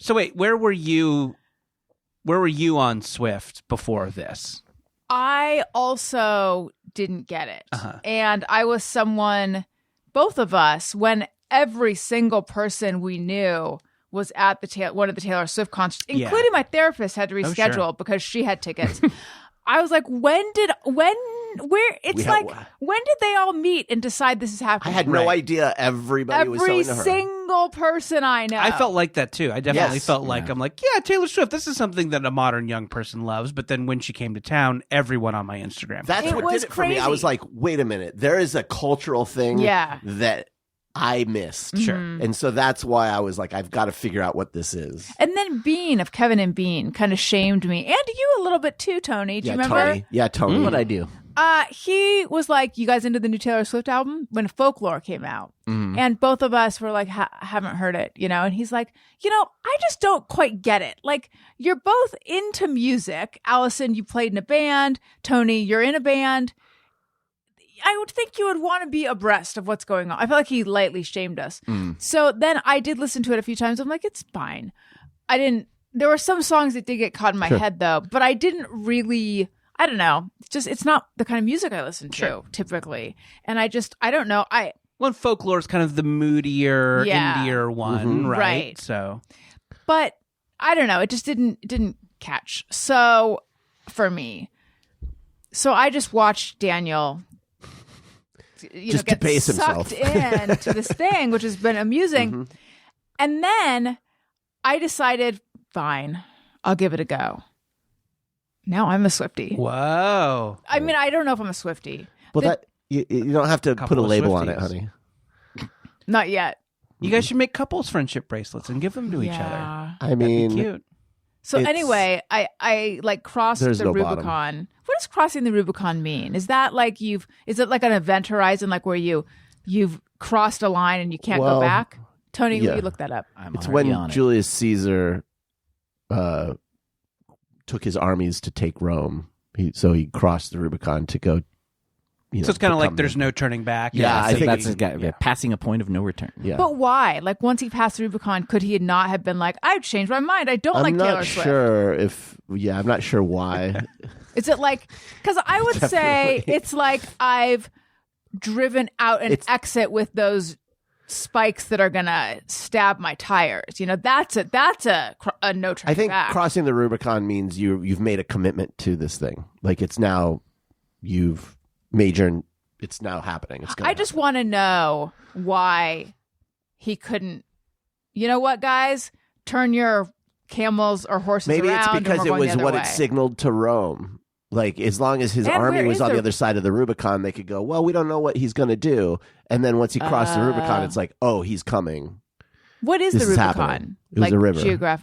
So wait, where were you on Swift before this? I also didn't get it. Uh-huh. And I was someone, both of us, when every single person we knew was at one of the Taylor Swift concerts, Yeah. including my therapist had to Oh, reschedule sure. because she had tickets. I was like, when did they all meet and decide this is I happening? had no Right. idea everybody was Every selling to her. single person I know. I felt like that too. I definitely Yes. felt like I'm like, yeah, Taylor Swift. This is something that a modern young person loves. But then when she came to town, everyone on my Instagram. That's It what was did it for me. I crazy. was like, wait a minute. There is a cultural thing Yeah. that I missed. Sure. And so that's why I was like, I've got to figure out what this is. And then Bean of Kevin and Bean kind of shamed me, and you a little bit too, Tony. Do you remember? Tony. Yeah, Tony. What'd I do? He was like, "You guys into the new Taylor Swift album?" When Folklore came out, and both of us were like, "Haven't heard it," you know. And he's like, I just don't quite get it. Like, you're both into music. Allison, you played in a band. Tony, you're in a band. I would think you would want to be abreast of what's going on. I felt like he lightly shamed us. So then I did listen to it a few times. I'm like, it's fine. There were some songs that did get caught in my head though, but I didn't really, I don't know. It's not the kind of music I listen to typically. And I don't know. Well, Folklore is kind of the moodier, Yeah. indier one, right? Right. So But I don't know. It just didn't catch. So for me, I just watched Daniel, Just get debase sucked himself. into this thing, which has been amusing. And then I decided, fine, I'll give it a go. Now I'm a Swiftie. Whoa. I mean, I don't know if I'm a Swiftie. Well, you don't have to put a of label on Swifties. it, honey. Not yet. You guys should make couples friendship bracelets and give them to each other. Yeah. I That'd be mean, cute. So It's- anyway, I like crossed There's the no Rubicon. bottom. What does crossing the Rubicon mean? Is that like is it like an event horizon, like where you've crossed a line and you can't Well, go back? Tony, will yeah. you look that up? I'm It's already when on it. Julius Caesar took his armies to take Rome. So he crossed the Rubicon to go. So it's kind of like become there's the- no turning back. Yeah, I so think that's yeah. passing a point of no return. Yeah. But why? Like once he passed the Rubicon, could he not have been like, I've changed my mind. I don't I'm like not Taylor Swift. sure if. Yeah, I'm not sure why. Is it like, because I would say Definitely. it's like I've driven out an It's- exit with those spikes that are gonna stab my tires. You know, that's a no turning I think back. crossing the Rubicon means you've made a commitment to this thing. Like it's now you've major. It's now happening. It's. I just want to know why he couldn't. You know what, guys? Turn your camels or horses Maybe around. it's and because we're it going was the other what way. it signaled to Rome. Like as long as his And army where was is on the the- other side of the Rubicon, they could go. Well, we don't know what he's going to do. And then once he crossed the Rubicon, it's like, oh, he's coming. What is This the is Rubicon? happening. It was a river.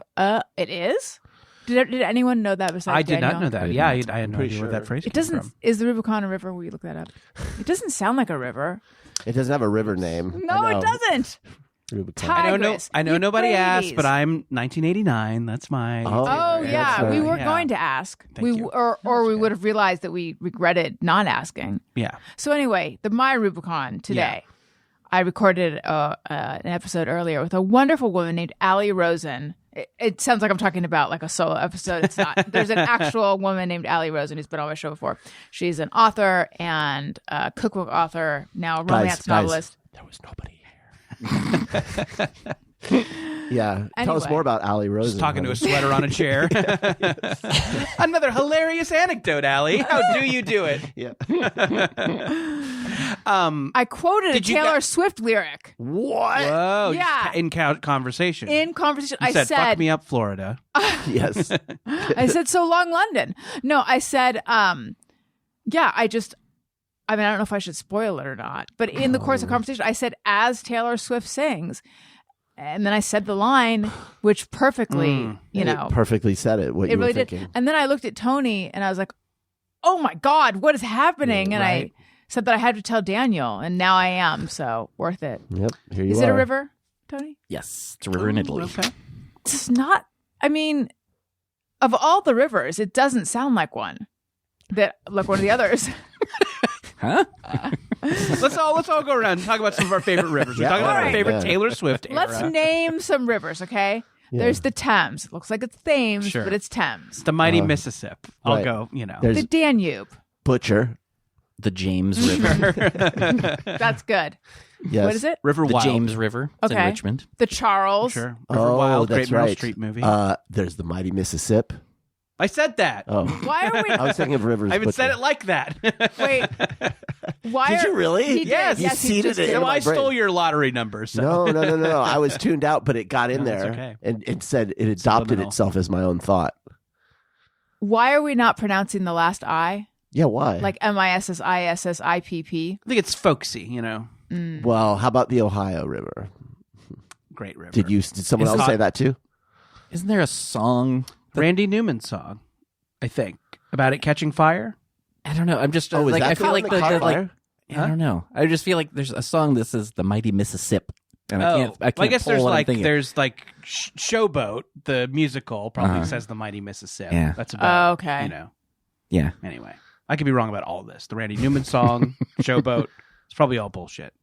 It is. Did anyone know that besides I did Daniel? not know that. I did Yeah, not. I had no Pretty idea where sure. that phrase It came doesn't. from. Is the Rubicon a river? Will you look that up? It doesn't sound like a river. It doesn't have a river name. No, I it know. doesn't. Rubicon. Tigris, I know nobody asked, Euphrates. but I'm 1989. That's my. Oh, Oh That's yeah, right. we were Yeah. going to ask. Thank you. Or we would have realized that we regretted not asking. Yeah. So anyway, my Rubicon today. I recorded an episode earlier with a wonderful woman named Allie Rosen. It sounds like I'm talking about like a solo episode. It's not. There's an actual woman named Allie Rosen who's been on my show before. She's an author and a cookbook author, now a romance novelist. There was nobody here. Yeah. Tell us Anyway. more about Allie Rosen. Just talking to a honey. sweater on a chair. Another hilarious anecdote, Allie. How do you do it? Yeah. I quoted a Did you Taylor gu- Swift lyric What? Whoa. Yeah. In conversation. in conversation. You I said, said, fuck me up, Florida. Yes. I said, so long, London. No, I said, yeah, I mean, I don't know if I should spoil it or not, but in the course of conversation, I said, as Taylor Swift sings. And then I said the line, which perfectly, you know, It perfectly said it. What it you really were thinking. did. And then I looked at Tony and I was like, oh my God, what is happening? And right. I said that I had to tell Daniel, and now I am. So worth it. Yep. Here you Is are. it a river, Tony? Yes, it's a river in Italy. Okay. It's not, I mean, of all the rivers, it doesn't sound like one. That like one of the others. Huh? Let's all go around and talk about some of our favorite rivers. We're Yeah, talking about all our right. favorite Yeah. Taylor Swift era. Let's name some rivers, okay? Yeah. There's the Thames. It looks like it's Thames, Sure. but it's Thames. the mighty Mississippi. I'll right. go, you know. There's The Danube. Butcher. The James River. That's good. Yes. What is it? River The Wild. James River. It's Okay. in Richmond. The Charles. Sure. River Oh, Wild, that's great Meryl right. Streep movie. There's the mighty Mississippi. I said that. Oh. Why are we? I was thinking of rivers. I even Butcher. said it like that. Wait. Why Did are, you really? He did. Yes. You Yes, he seeded just it did. in So my I stole brain. your lottery number. So. No. I was tuned out, but it got in No, it's there okay. and it said it adopted Subliminal. itself as my own thought. Why are we not pronouncing the last I? Yeah, why? Like MISSISSIPP? I think it's folksy, you know. well, how about the Ohio River? Great river. Did someone It's else hot. say that too? Isn't there a song? Randy Newman song, I think, about it catching fire. I don't know. I'm just Oh, is like that I feel the like one that caught fire? I don't know. I just feel like there's a song that says the mighty Mississippi, and I can't. Well, I guess pull there's what I'm like thinking. Showboat, the musical, probably Uh-huh. says the mighty Mississippi. Yeah. That's about. Oh, okay. You know. Yeah. Anyway, I could be wrong about all this. The Randy Newman song, Showboat. It's probably all bullshit.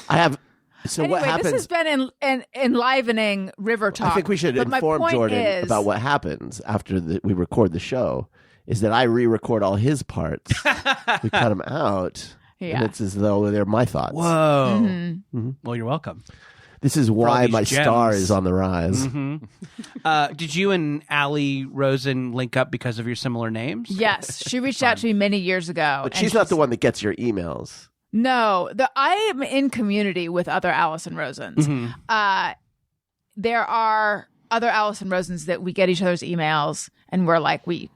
I have. So Anyway, what happens? this has been an enlivening river talk. I think we should but my inform point Jordan is, about what happens after we record the show. Is that I re-record all his parts, we cut them out, Yeah. and it's as though they're my thoughts. Whoa. Mm-hmm. Well, you're welcome. This is all why these my star gems. is on the rise. Did you and Allie Rosen link up because of your similar names? Yes, she reached out to me many years ago. But and she's not the one that gets your emails. No, I am in community with other Allison Rosens. Mm-hmm. There are other Allison Rosens that we get each other's emails and we're like, we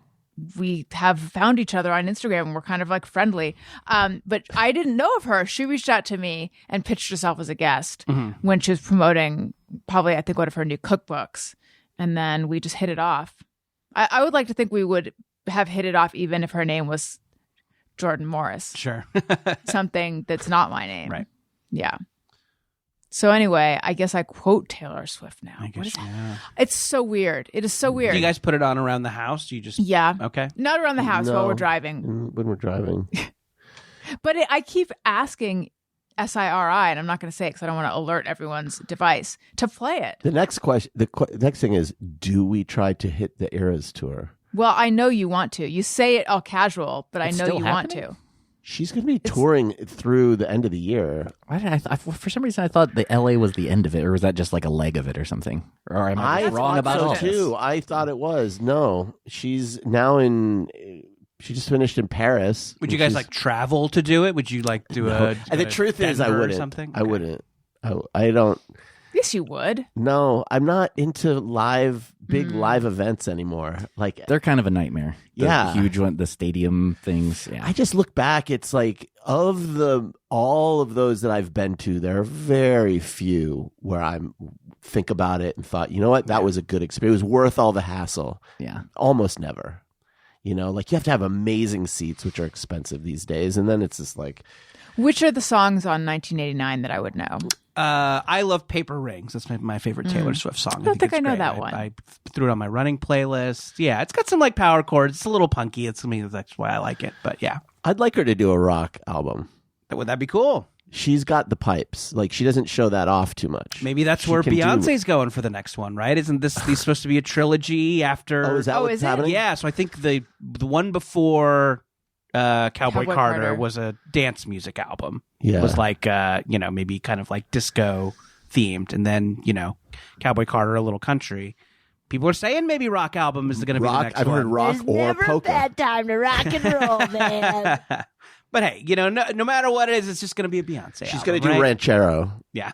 have found each other on Instagram and we're kind of like friendly. But I didn't know of her. She reached out to me and pitched herself as a guest when she was promoting probably, I think, one of her new cookbooks. And then we just hit it off. I would like to think we would have hit it off even if her name was Jordan Morris. Sure. Something that's not my name. Right. Yeah. So anyway, I guess I quote Taylor Swift now. I guess, What is yeah. It's so weird. It is so weird. Do you guys put it on around the house? Do you just... Yeah. Okay. Not around the house No. while we're driving. When we're driving. But I keep asking SIRI, and I'm not going to say it because I don't want to alert everyone's device, to play it. The next question, next thing is, do we try to hit the Eras tour? Well, I know you want to. You say it all casual, but It's I know still you want happening? to. She's going to be touring through the end of the year. Why did for some reason I thought the LA was the end of it, or was that just like a leg of it or something? Or am I just wrong thought about so all too. I thought it was. No, she's now in. She just finished in Paris. Would you guys like travel to do it? Would you like do a? And the truth is, I Denver or wouldn't. something? I Okay. wouldn't. I don't. Yes, you would. No, I'm not into big live events anymore. Like They're kind of a nightmare. The Yeah. huge one, the stadium things. Yeah. I just look back. It's like all of those that I've been to, there are very few where I think about it and thought, you know what, that was a good experience. It was worth all the hassle. Yeah. Almost never. You know, like you have to have amazing seats, which are expensive these days, and then it's just like, Which are the songs on 1989 that I would know? I love Paper Rings. That's my favorite Taylor Swift song. I don't think it's I know great. that one. I threw it on my running playlist. Yeah, it's got some like power chords. It's a little punky. That's why I like it. But yeah, I'd like her to do a rock album. would that be cool? She's got the pipes. Like she doesn't show that off too much. Maybe that's She where can do- Beyonce's going for the next one, right? Isn't this supposed to be a trilogy after? Oh, is that what's is it? happening? Yeah, so I think the one before Cowboy Cowboy Carter Carter. was a dance music album. Yeah. It was like maybe kind of like disco themed, and then Cowboy Carter a little country. People are saying maybe rock album is going to be the Rock. next I've heard one. rock or polka. time to rock and roll, man. But hey, no matter what it is, it's just going to be a Beyonce. She's album, going to do right? Ranchero. Yeah.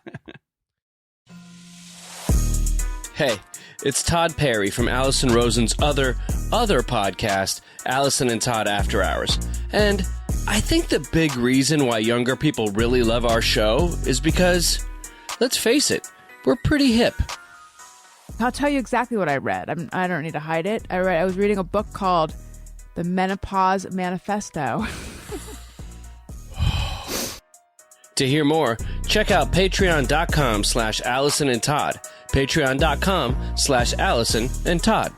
Hey, it's Todd Perry from Allison Rosen's other podcast, Allison and Todd After Hours. And I think the big reason why younger people really love our show is because, let's face it, we're pretty hip. I'll tell you exactly what I read. I don't need to hide it. I was reading a book called The Menopause Manifesto. To hear more, check out patreon.com/Allison and Todd. Patreon.com/Allison and Todd.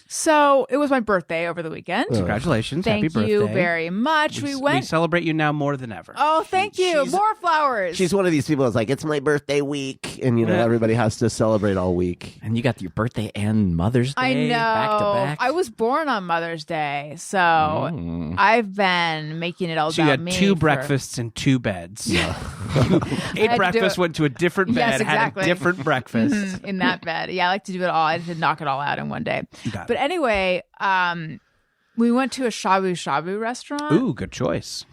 So it was my birthday over the weekend. Congratulations. Thank Happy birthday. you very much. We We went. celebrate you now more than ever. Oh, thank you. She's- More flowers. She's one of these people that's like, it's my birthday week. And, everybody has to celebrate all week. And you got your birthday and Mother's Day I know. back to back. I was born on Mother's Day, so I've been making it all So you about had me. two for- breakfasts and two beds. I Ate had to breakfast, do it. went to a different bed, Yes, exactly. had a different breakfast. in that bed. Yeah, I like to do it all. I had to knock it all out in one day. Got it. But anyway, we went to a shabu shabu restaurant. Ooh, good choice.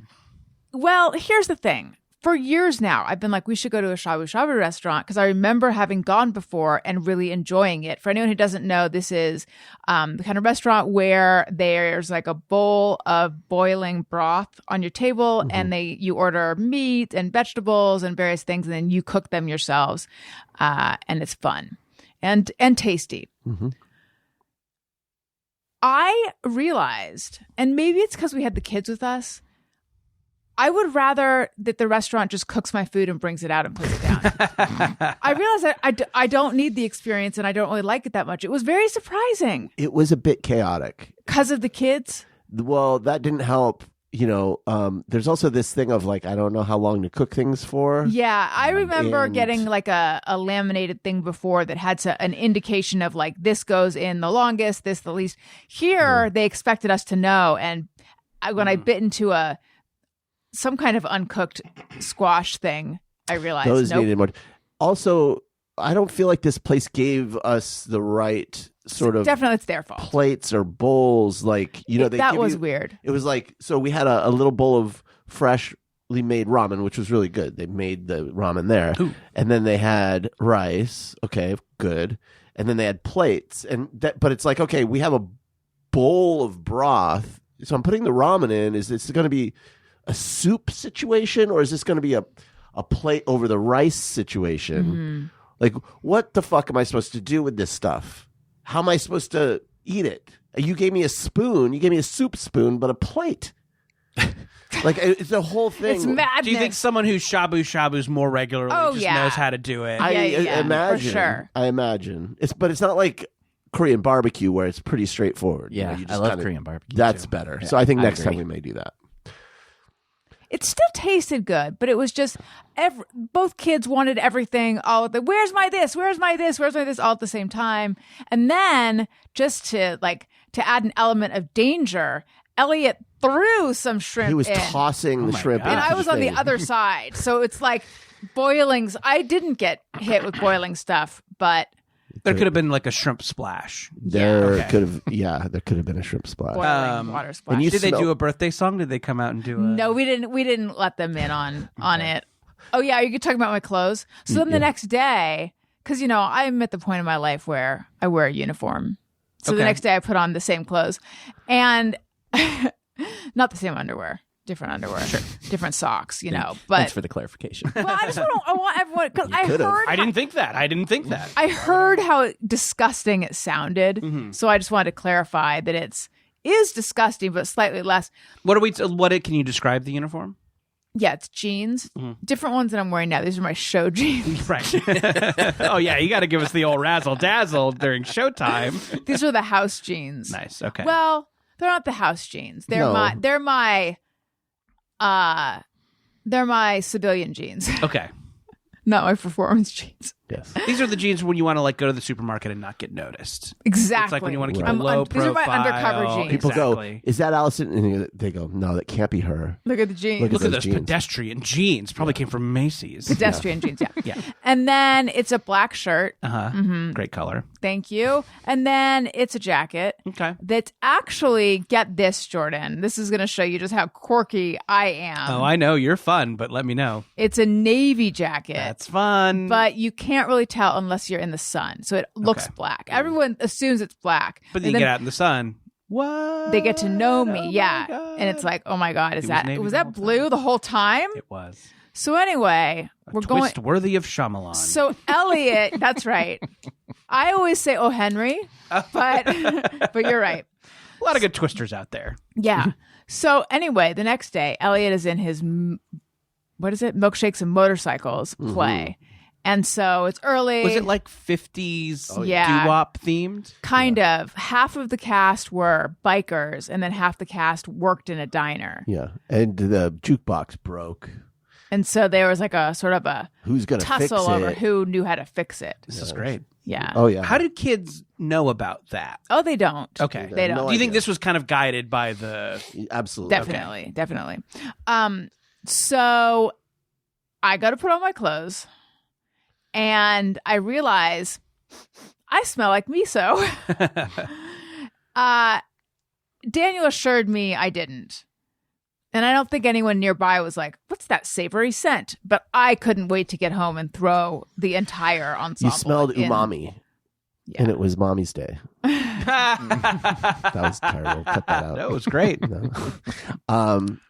Well, here's the thing. For years now, I've been like, we should go to a shabu shabu restaurant because I remember having gone before and really enjoying it. For anyone who doesn't know, this is the kind of restaurant where there's like a bowl of boiling broth on your table, and you order meat and vegetables and various things, and then you cook them yourselves, and it's fun and tasty. I realized, and maybe it's because we had the kids with us, I would rather that the restaurant just cooks my food and brings it out and puts it down. I realized that I don't need the experience and I don't really like it that much. It was very surprising It was a bit chaotic. because of the kids. Well, that didn't help. There's also this thing of like, I don't know how long to cook things for. Yeah, I remember And- getting like a laminated thing before that had an indication of like, this goes in the longest, this the least. Here, they expected us to know. And when I bit into some kind of uncooked squash thing, I realized, Those nope. needed more. Also, I don't feel like this place gave us the right sort of Definitely it's their fault. plates or bowls. Like, they that give was you- weird. It was like, so we had a little bowl of fresh made ramen, which was really good. They made the ramen there. Ooh. And then they had rice. Okay, good. And then they had plates. But it's like, okay, we have a bowl of broth. So I'm putting the ramen in. Is this going to be a soup situation, or is this going to be a plate over the rice situation? Mm-hmm. Like, what the fuck am I supposed to do with this stuff? How am I supposed to eat it? You gave me a spoon. You gave me a soup spoon, but a plate. Like, it's a whole thing. It's madness. Do you think someone who shabu's more regularly knows how to do it? I imagine. For sure. I imagine. But it's not like Korean barbecue where it's pretty straightforward. Yeah, you just I love kinda- Korean barbecue. That's too. better. Yeah, So I think next agree. time we may do that. It still tasted good, but it was just both kids wanted everything all the where's my this, where's my this, where's my this all at the same time. And then just to add an element of danger, Elliot threw some shrimp He was in. tossing the shrimp. God. And into I was on the thing. other side. So it's like boilings. I didn't get hit with boiling stuff, but There could have been like a shrimp splash. There okay. could have been a shrimp splash. boiling water splash. you Did they smell- do a birthday song? Did they come out and do a... No, we didn't let them in on it. Oh yeah, you could talk about my clothes. So then the next day, because I'm at the point in my life where I wear a uniform. So the Okay. next day I put on the same clothes, and not the same underwear, different underwear, different socks. But Thanks for the clarification. well, I want everyone because I could've. heard I didn't think that. I heard how disgusting it sounded, Mm-hmm. so I just wanted to clarify that is disgusting, but slightly less. Can you describe the uniform? Yeah, it's jeans, Mm-hmm. different ones that I'm wearing now. These are my show jeans. Right. Oh, yeah. You got to give us the old razzle dazzle during showtime. These are the house jeans. Nice. Okay. Well, they're not the house jeans. They're No. my civilian jeans, okay. not my performance jeans. Yes. These are the jeans when you want to go to the supermarket and not get noticed. Exactly. It's like when you want to keep Right. a low These are my profile. undercover jeans. People Exactly. go, is that Allison? And they go, no, that can't be her. Look at the jeans. Look Look at those those jeans. pedestrian jeans. Probably came from Macy's. Pedestrian jeans, yeah. Yeah. And then it's a black shirt. Uh-huh. Great color. Thank you. And then it's a jacket. Okay. That's actually, get this, Jordan. This is going to show you just how quirky I am. Oh, I know. You're fun, but let me know. It's a navy jacket. That's fun. But you can't really tell unless you're in the sun. So it looks Okay. black. Everyone assumes it's black. But then And you get out in the sun. What? they get to know me. Oh, yeah. my God. And it's like, oh my God, was navy was the that whole blue time. the whole time? It was. So anyway, we're going. Twist worthy of Shyamalan. So Elliot, that's right. I always say, "Oh, Henry," but you're right. a lot of good twisters out there. Yeah. So anyway, the next day, Elliot is in his milkshakes and motorcycles play, and so it's early. Was it like 50s yeah. doo-wop themed? Kind of. Half of the cast were bikers, and then half the cast worked in a diner. Yeah. And the jukebox broke. And so there was like a sort of a Who's going to fix tussle over it? who knew how to fix it. This is great. Yeah. Oh, yeah. How do kids know about that? Oh, they don't. Okay. They don't. No Do you think idea. this was kind of guided by the... Absolutely. Definitely. So I go to put on my clothes and I realize I smell like miso. Daniel assured me I didn't. And I don't think anyone nearby was like, what's that savory scent? But I couldn't wait to get home and throw the entire ensemble. You smelled in. umami. Yeah. And it was Mommy's Day. That was terrible. Cut that out. That was great. No.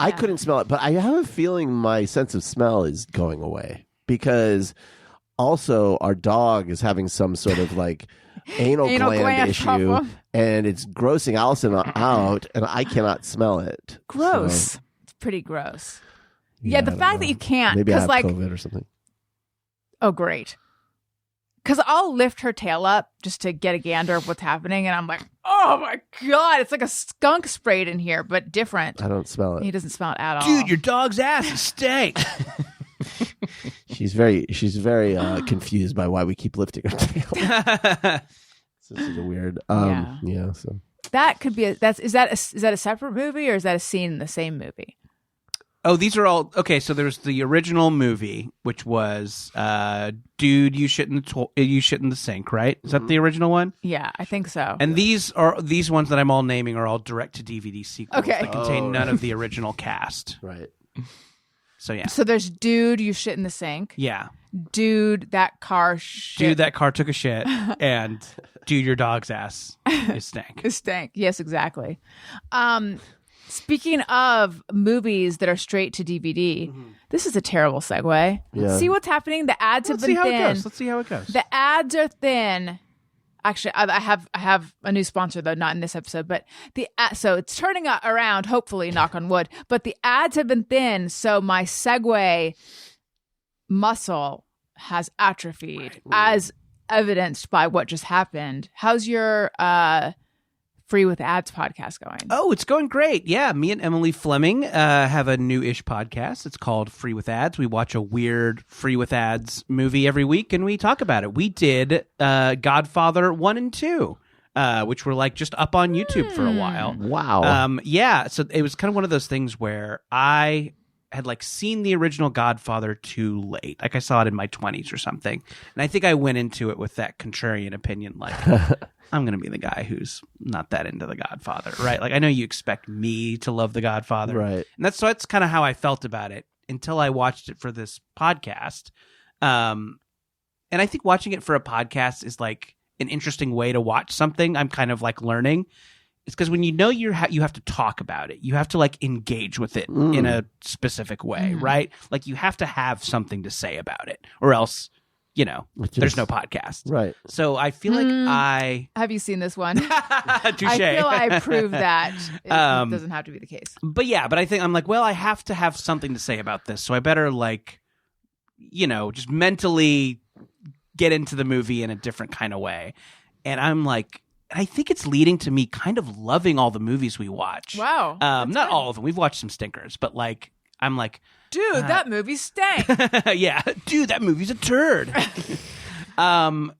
I couldn't smell it, but I have a feeling my sense of smell is going away because also our dog is having some sort of like anal gland issue, problem. and it's grossing Allison out, and I cannot smell it. Gross. So, It's pretty gross. Yeah, the I don't fact know. that you can't, Maybe I because have like, COVID or something. oh, great. Because I'll lift her tail up just to get a gander of what's happening, and I'm like, oh my God, it's like a skunk sprayed in here, but different. I don't smell He it. doesn't smell it at all. Dude, your dog's ass is steak. She's very confused by why we keep lifting her tail. This is a weird. Yeah. So that could be is that a separate movie or is that a scene in the same movie? Oh, these are all... Okay, so there's the original movie, which was, Dude, You Shit in the Sink, right? Is that the original one? Yeah, I think so. And these ones that I'm all naming are all direct-to-DVD sequels Okay. that contain none of the original cast. right. So yeah. So there's dude, you shit in the sink. Yeah. Dude, that car shit. Dude, that car took a shit. And dude, your dog's ass is stank. It stank. Yes, exactly. Speaking of movies that are straight to DVD, this is a terrible segue. Yeah. See what's happening? The ads have been thin. Let's see how it goes. The ads are thin. Actually, I have a new sponsor though, not in this episode, but so it's turning around. Hopefully, knock on wood. But the ads have been thin, so my segue muscle has atrophied, as evidenced by what just happened. How's your Free with Ads podcast going? Oh, it's going great. Yeah, me and Emily Fleming have a new-ish podcast. It's called Free with Ads. We watch a weird Free with Ads movie every week, and we talk about it. We did Godfather 1 and 2, which were like just up on YouTube for a while. Wow. Yeah, so it was kind of one of those things where I had like seen the original Godfather too late. Like I saw it in my 20s or something. And I think I went into it with that contrarian opinion, like I'm going to be the guy who's not that into the Godfather, right? Like I know you expect me to love the Godfather. Right. And that's kind of how I felt about it until I watched it for this podcast. And I think watching it for a podcast is like an interesting way to watch something. I'm kind of like learning. It's because when you know you have to talk about it, you have to like engage with it in a specific way, right? Like you have to have something to say about it, or else, there's no podcast. Right. So I feel like Have you seen this one? Touche. I feel I proved that it doesn't have to be the case. But I think I'm like, well, I have to have something to say about this, so I better like, just mentally get into the movie in a different kind of way. And I'm like, I think it's leading to me kind of loving all the movies we watch. Wow. Not all of them. We've watched some stinkers, but like, I'm like, dude, that movie stank. yeah, dude, that movie's a turd. I'm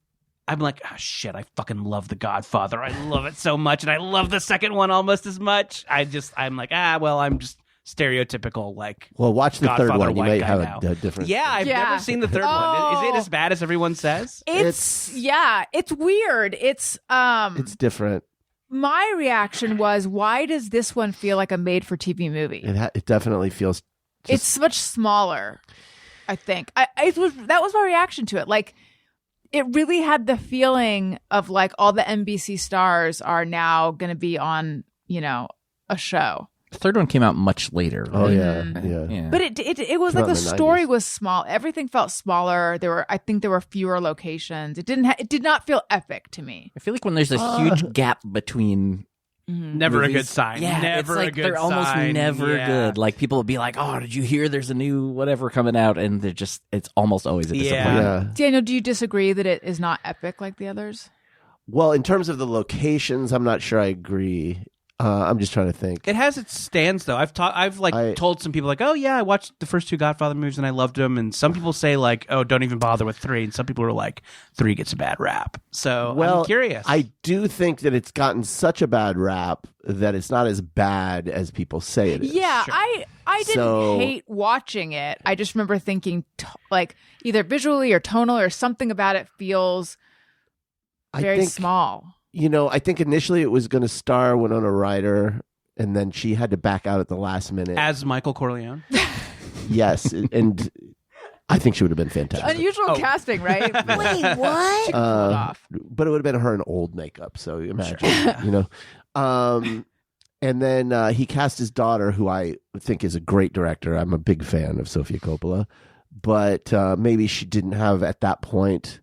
like, oh shit, I fucking love The Godfather. I love it so much, and I love the second one almost as much. I'm like, I'm just stereotypical, like. Well, watch the Godfather third one. You white may guy have now. a different. Yeah, I've never seen the third one. Is it as bad as everyone says? It's weird. It's different. My reaction was, why does this one feel like a made-for-TV movie? It definitely feels. It's much smaller, I think. That was my reaction to it. Like, it really had the feeling of like all the NBC stars are now going to be on, a show. The third one came out much later. Right? Oh yeah. But it was like the story was small. Everything felt smaller. I think there were fewer locations. It did not feel epic to me. I feel like when there's a huge gap between never movies, a good sign. Yeah, never it's like a good they're almost sign. never Yeah. good. Like people will be like, "Oh, did you hear? There's a new whatever coming out," and it's almost always a disappointment. Yeah. Daniel, do you disagree that it is not epic like the others? Well, in terms of the locations, I'm not sure I agree. I'm just trying to think. It has its stands though. I've told some people like, oh yeah, I watched the first two Godfather movies and I loved them. And some people say like, oh, don't even bother with 3. And some people are like, 3 gets a bad rap. So I'm curious. I do think that it's gotten such a bad rap that it's not as bad as people say it is. Yeah, sure. I didn't hate watching it. I just remember thinking like either visually or tonal or something about it feels very small. I think initially it was going to star Winona Ryder, and then she had to back out at the last minute. As Michael Corleone? Yes, and I think she would have been fantastic. Unusual casting, right? Wait, what? She could pull it off. But it would have been her in old makeup, so imagine, And then he cast his daughter, who I think is a great director. I'm a big fan of Sofia Coppola. But maybe she didn't have, at that point,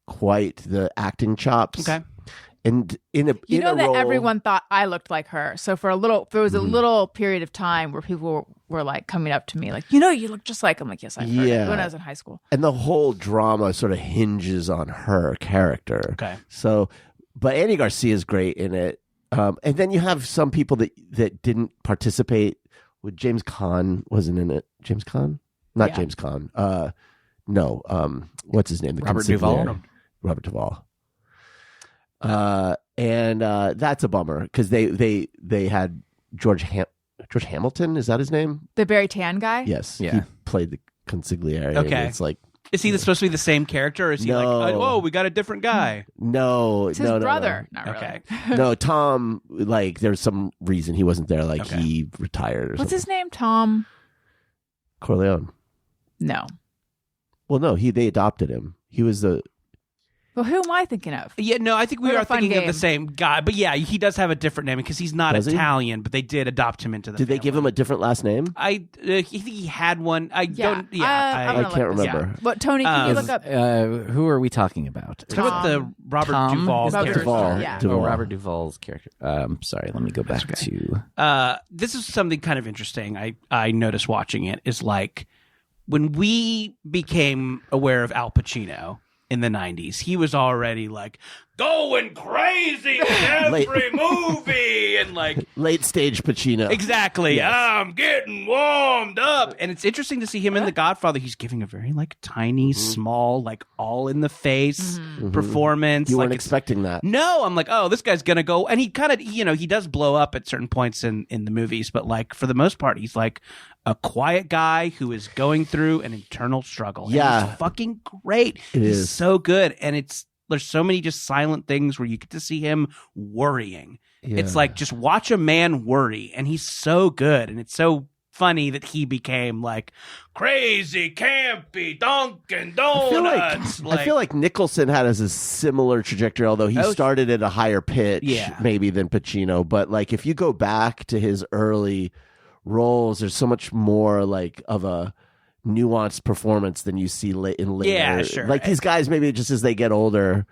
quite the acting chops. Okay. And that role, everyone thought I looked like her. So there was a little period of time where people were like coming up to me like, you look just like. I'm like, yes, I heard it when I was in high school. And the whole drama sort of hinges on her character. Okay. So, but Andy Garcia is great in it. And then you have some people that didn't participate. With James Caan wasn't in it. James Caan? Not James Caan. No. What's his name? Robert Duvall. Robert Duvall. And that's a bummer because they had George Hamilton. Is that his name? The Barry Tan guy? Yes. Yeah. He played the consigliere. Okay. It's like, is he supposed to be the same character, or is he like, oh, we got a different guy? No, it's his brother. No. Not really. Okay. No, Tom. Like, there's some reason he wasn't there. Like he retired. Or What's something. his name? Tom. Corleone. No. Well, no, they adopted him. He was the... Well, who am I thinking of? Yeah, no, I think we What a are fun thinking of game. the same guy. But yeah, he does have a different name because he's not Does he? Italian, but they did adopt him into the Did they give him a different last name? I think he had one. I Yeah. don't. Yeah, I'm I gonna can't look this remember. up. What, Tony, can you look up? Who are we talking about? Talk about the Robert Tom? Duvall Robert character. Duvall. Yeah. Oh, Robert Duvall's character. Sorry, let me go back to... This is something kind of interesting I noticed watching it is like when we became aware of Al Pacino in the 90s, he was already like going crazy in every movie and like Late stage Pacino. exactly. Yes. I'm getting warmed up. And it's interesting to see him in The Godfather. He's giving a very like tiny, small, like all in the face performance. You like weren't it's- expecting that. No, I'm like, oh, this guy's gonna go, and he kind of, he does blow up at certain points in the movies, but like for the most part, he's like a quiet guy who is going through an internal struggle. And Yeah. he's fucking great. He's is. so good, and there's so many just silent things where you get to see him worrying. It's like just watch a man worry, and he's so good, and it's so funny that he became like crazy, campy, Dunkin' Donuts. I feel like Nicholson had a similar trajectory, although he started at a higher pitch maybe than Pacino. But like if you go back to his early roles, there's so much more like of a nuanced performance than you see in later. Yeah, sure. Like these guys, maybe just as they get older,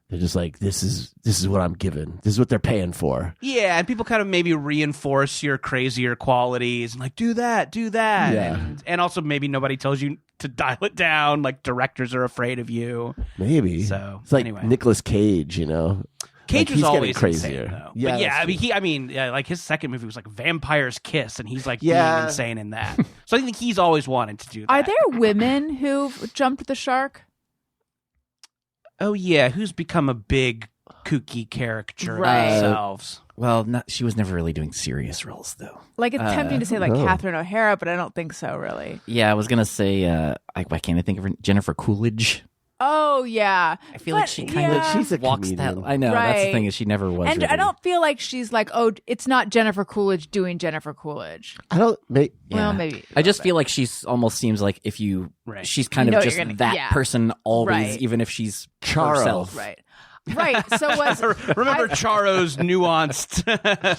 they're just like, this is what I'm given. This is what they're paying for. Yeah, and people kind of maybe reinforce your crazier qualities and like do that. Yeah. And also maybe nobody tells you to dial it down. Like directors are afraid of you. Maybe. So, it's like anyway. Nicolas Cage, Cage Like, was he's always getting crazier. insane, though. Yeah, But yeah, that's I mean, like his second movie was like Vampire's Kiss, and he's like Yeah. being insane in that. So I think he's always wanted to do that. Are there women who've jumped the shark? Oh yeah, who's become a big kooky caricature Right. themselves? Well, she was never really doing serious roles, though. Like it's tempting to say like no. Catherine O'Hara, but I don't think so, really. Yeah, I was going to say, why can't I think of her? Jennifer Coolidge. Oh yeah, I feel like she kind yeah. of She's a walks that. comedian. I know. That's the Right. thing is she never was. and really. I don't feel like she's like, oh, it's not Jennifer Coolidge doing Jennifer Coolidge. I don't make. Well, maybe. I just feel like she's almost seems like if you, Right. she's kind You know of you're just gonna- that yeah. person always, Right. even if she's Charo. herself. Right. Right. So was Remember Charo's nuanced.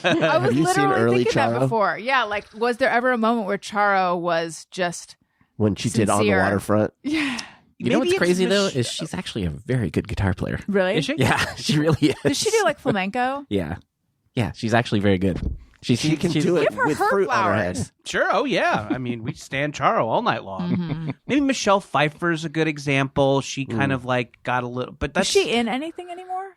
I was you seen literally early thinking that Charo? before. Yeah. Like, was there ever a moment where Charo was just When she did On the Sincere. Waterfront. yeah? You know Maybe what's it's crazy Mich- though is she's actually a very good guitar player. Really? Is she? Yeah, she really is. Does she do like flamenco? Yeah, she's actually very good. She can do it Give her with her fruit on her head. flowers. Sure. Oh, yeah. I mean, we stand Charo all night long. Mm-hmm. Maybe Michelle Pfeiffer's a good example. She kind of like got a little, but Is that's she in anything anymore?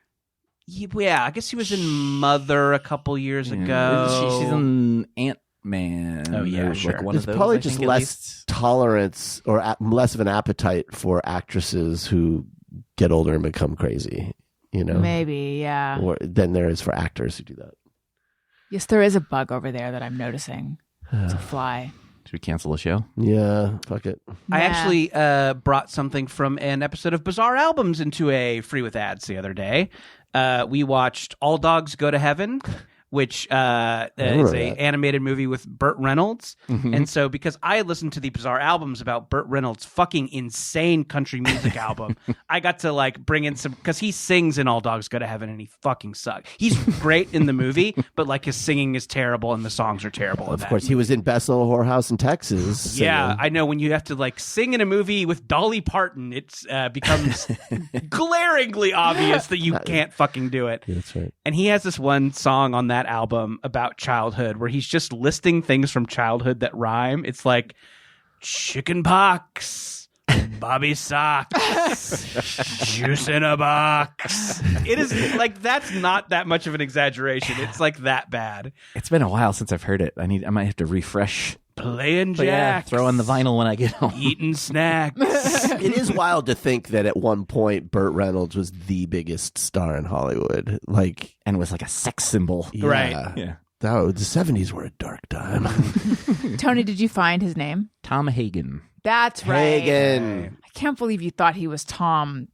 Yeah, I guess she was in Mother a couple years ago. She's in Ant-Man. Oh, yeah, or, sure. Like one It's of those, probably I just think, at less least. tolerance or less of an appetite for actresses who get older and become crazy, you know, Maybe. Yeah. than there is for actors who do that. Yes, there is a bug over there that I'm noticing. It's a fly. Should we cancel the show? Yeah, fuck it. I Nah. actually brought something from an episode of Bizarre Albums into a Free with Ads the other day. We watched All Dogs Go to Heaven, which is remember a that. animated movie with Burt Reynolds. And so because I listened to the Bizarre Albums about Burt Reynolds' fucking insane country music album, I got to like bring in some, because he sings in All Dogs Go to Heaven and he fucking sucks. He's great in the movie, but like his singing is terrible and the songs are terrible. Of course, he was in Best Little Whorehouse in Texas. Yeah, singing. I know. When you have to like sing in a movie with Dolly Parton, it's becomes glaringly obvious that you can't fucking do it. Yeah, that's right. And he has this one song on that album about childhood where he's just listing things from childhood that rhyme. It's like chicken pox, Bobby socks, juice in a box. It is like, that's not that much of an exaggeration. It's like that bad. It's been a while since I've heard it. I might have to refresh. Playing But yeah, jacks, throw on the vinyl when I get home. eating snacks. It is wild to think that at one point Burt Reynolds was the biggest star in Hollywood. Like, And was like a sex symbol. yeah, Right. Yeah. the 70s were a dark time. Tony, did you find his name? Tom Hagen. That's right. Hagen. I can't believe you thought he was Tom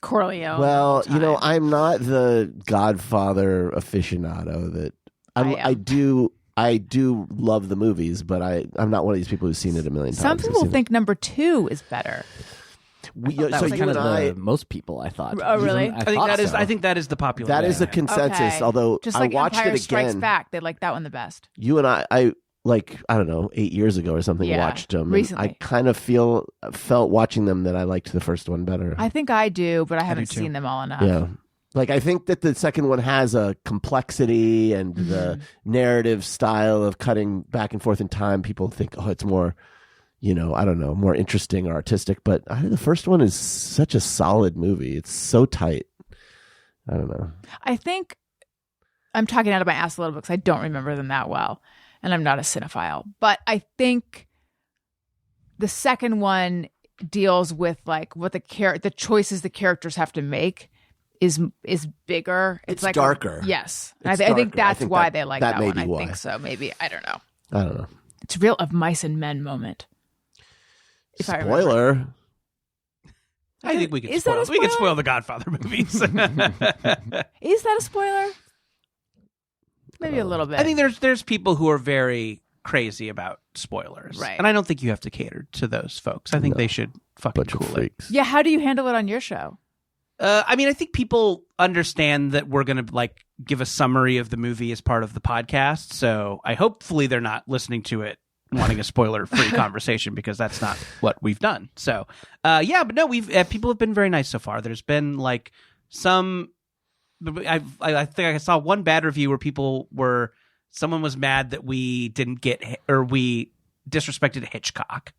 Corleone. Well, the whole you know, time. I'm not the Godfather aficionado that I do I do love the movies, but I'm not one of these people who's seen it a million times. Some people think number 2 is better. That was kind of most people, I thought. Oh, really? I think that is the popular. That is the consensus. Okay. Although just like I watched Empire it Strikes again. Back, they like that one the best. You and I don't know, 8 years ago or something, watched them. Recently. I kind of felt watching them that I liked the first one better. I think I do, but I haven't seen them all enough. Yeah. Like, I think that the second one has a complexity and the narrative style of cutting back and forth in time. People think, oh, it's more, I don't know, more interesting or artistic. But the first one is such a solid movie. It's so tight. I don't know. I think I'm talking out of my ass a little bit because I don't remember them that well. And I'm not a cinephile. But I think the second one deals with like what the choices the characters have to make is bigger. It's like darker. Yes. It's I think darker. that's think why they like that may one. be I why. think so. Maybe. I don't know. I don't know. It's real of mice and men moment. If I remember. Spoiler. I think we can Is that a spoil. We can spoiler? spoil the Godfather movies. Is that a spoiler? Maybe a little bit. I think there's people who are very crazy about spoilers, Right. and I don't think you have to cater to those folks. I think they should fucking Bunch of cool it. freaks. Yeah, how do you handle it on your show? I mean, I think people understand that we're going to like give a summary of the movie as part of the podcast. So hopefully they're not listening to it wanting a spoiler-free conversation, because that's not what we've done. So, yeah, but no, people have been very nice so far. There's been like some. I think I saw one bad review where someone was mad that we didn't we disrespected Hitchcock.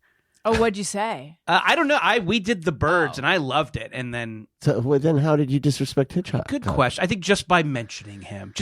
Oh, what'd you say? I don't know. We did The Birds and I loved it, and then Then how did you disrespect Hitchcock? good question. I think just by mentioning him,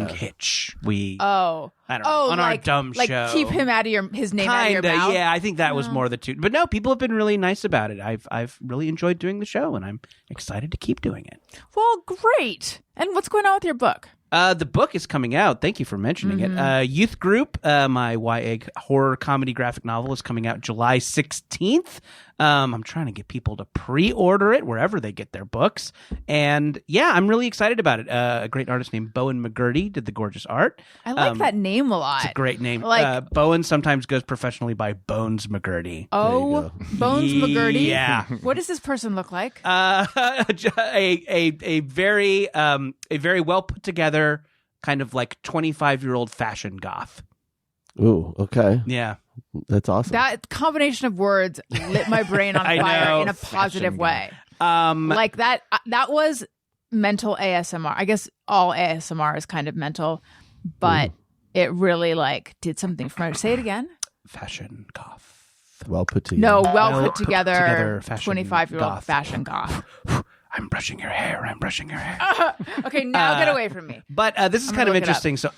Hitch, we I don't know, on our dumb like show. keep him out of his name out of your Kinda, mouth. yeah. I think that was more the two. But no, people have been really nice about it. I've really enjoyed doing the show, and I'm excited to keep doing it. Well, great. And what's going on with your book? The book is coming out. Thank you for mentioning it. Youth Group, my YA horror comedy graphic novel, is coming out July 16th. I'm trying to get people to pre-order it wherever they get their books. And yeah, I'm really excited about it. A great artist named Bowen McGurty did the gorgeous art. I like that name a lot. It's a great name. Like- Bowen sometimes goes professionally by Bones McGurty. Oh, Bones McGurty? Yeah. What does this person look like? A very well put together kind of like 25-year-old fashion goth. Ooh, okay. Yeah. That's awesome. That combination of words lit my brain on I fire know. in a positive Fashion way. Like That was mental ASMR. I guess all ASMR is kind of mental, but it really did something for me. Say it again. fashion goth. Well put together. No, well Well put together fashion 25-year-old goth. fashion goth. I'm brushing your hair. I'm brushing your hair. Okay, now get away from me. But this is I'm kind gonna of look it up. interesting. So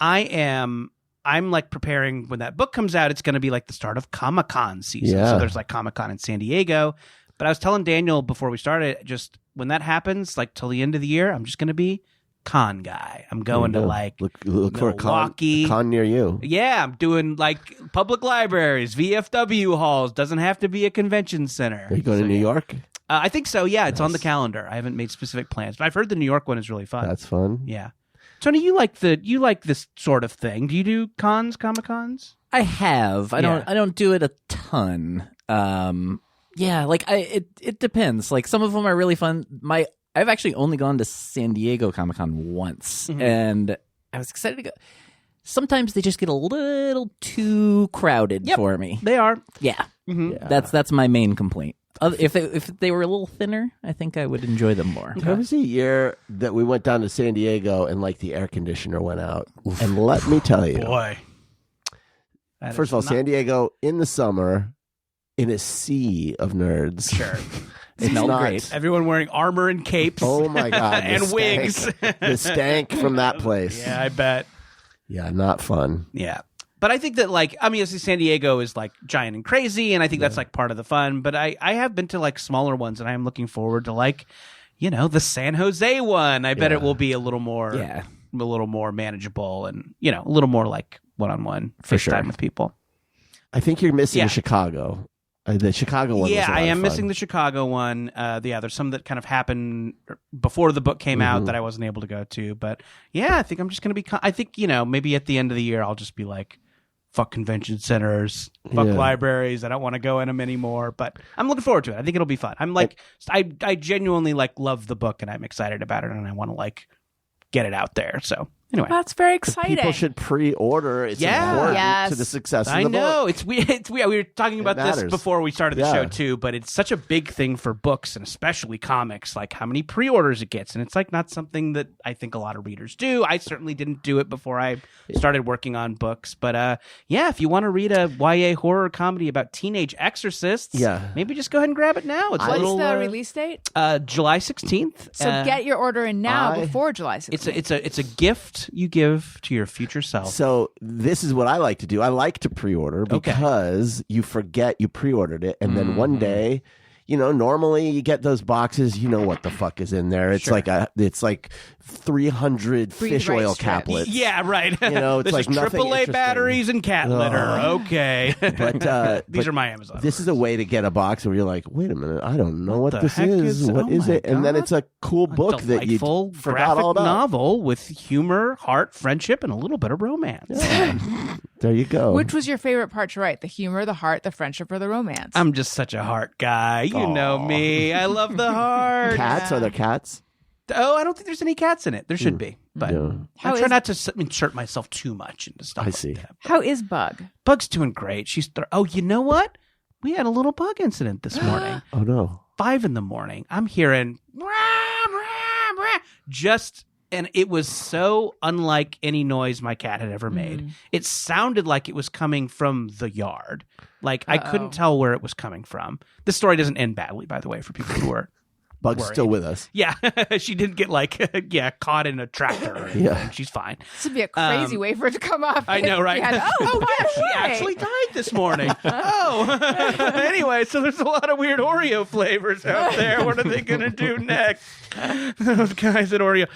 I'm like preparing when that book comes out. It's going to be like the start of Comic-Con season. Yeah. So there's like Comic-Con in San Diego. But I was telling Daniel before we started, just when that happens, like till the end of the year, I'm just going to be con guy. I'm going to like look for a Milwaukee. con near you. Yeah, I'm doing like public libraries, VFW halls. Doesn't have to be a convention center. Are you going to New York? I think so. Yeah, it's on the calendar. I haven't made specific plans, but I've heard the New York one is really fun. That's fun. Yeah. Tony, you like this sort of thing. Do you do Comic Cons? I have. I don't do it a ton. Yeah, like it depends. Like some of them are really fun. I've actually only gone to San Diego Comic-Con once, and I was excited to go. Sometimes they just get a little too crowded for me. They are. Yeah. Yeah. That's my main complaint. If they were a little thinner, I think I would enjoy them more. There was a year that we went down to San Diego and like the air conditioner went out. And let me tell you, Boy. first of all, San Diego in the summer in a sea of nerds. Sure. It's Smelled not- great. Everyone wearing armor and capes. Oh my God. the And stank. wigs. The stank from that place. Yeah, I bet. Yeah, not fun. Yeah. But I think that, obviously San Diego is, giant and crazy, and I think that's, part of the fun. But I have been to, smaller ones, and I am looking forward to, the San Jose one. I bet it will be a little more manageable and, a little more, one-on-one For FaceTime sure. with people. I think you're missing Yeah. Chicago. The Chicago one. Yeah, was a lot I of am fun. missing the Chicago one. There's some that kind of happened before the book came out that I wasn't able to go to. But yeah, I think I'm just going to be. I think maybe at the end of the year I'll just be like, fuck convention centers, fuck libraries. I don't want to go in them anymore. But I'm looking forward to it. I think it'll be fun. I'm like, I genuinely like love the book and I'm excited about it and I want to like get it out there. So. Anyway, that's very exciting. People should pre-order. It's important to the success of the book. I know. It's weird. We were talking about this before we started the show too, but it's such a big thing for books and especially comics, like how many pre-orders it gets. And it's like not something that I think a lot of readers do. I certainly didn't do it before I started working on books. But if you want to read a YA horror comedy about teenage exorcists, maybe just go ahead and grab it now. It's What's the release date? July 16th. So get your order in now before July 16th. It's a gift you give to your future self. So this is what I like to do. I like to pre-order because you forget you pre-ordered it, and then one day, normally you get those boxes. You know what the fuck is in there? It's like 300 fish oil caplets. Yeah, right. It's this like is nothing AAA batteries and cat litter. Okay, but these are my Amazon. This is a way to get a box where you're like, wait a minute, I don't know what this is. What is it? God. And then it's a cool book that you forgot all about. Novel with humor, heart, friendship, and a little bit of romance. Yeah. There you go. Which was your favorite part to write? The humor, the heart, the friendship, or the romance? I'm just such a heart guy. You know me. I love the heart. Cats? Are there cats? Oh, I don't think there's any cats in it. There should be, but I try not to insert myself too much into stuff. I see. That. How is Bug? Bug's doing great. Oh, you know what? We had a little bug incident this morning. Oh no! 5 a.m. I'm hearing and it was so unlike any noise my cat had ever made. It sounded like it was coming from the yard. Like I couldn't tell where it was coming from. This story doesn't end badly, by the way, for people who are. Bug's worried. still with us. Yeah, she didn't get caught in a tractor or anything. Yeah. She's fine. This would be a crazy way for it to come off. I know, right? She actually died this morning. Anyway, so there's a lot of weird Oreo flavors out there. What are they going to do next? Those guys at Oreo.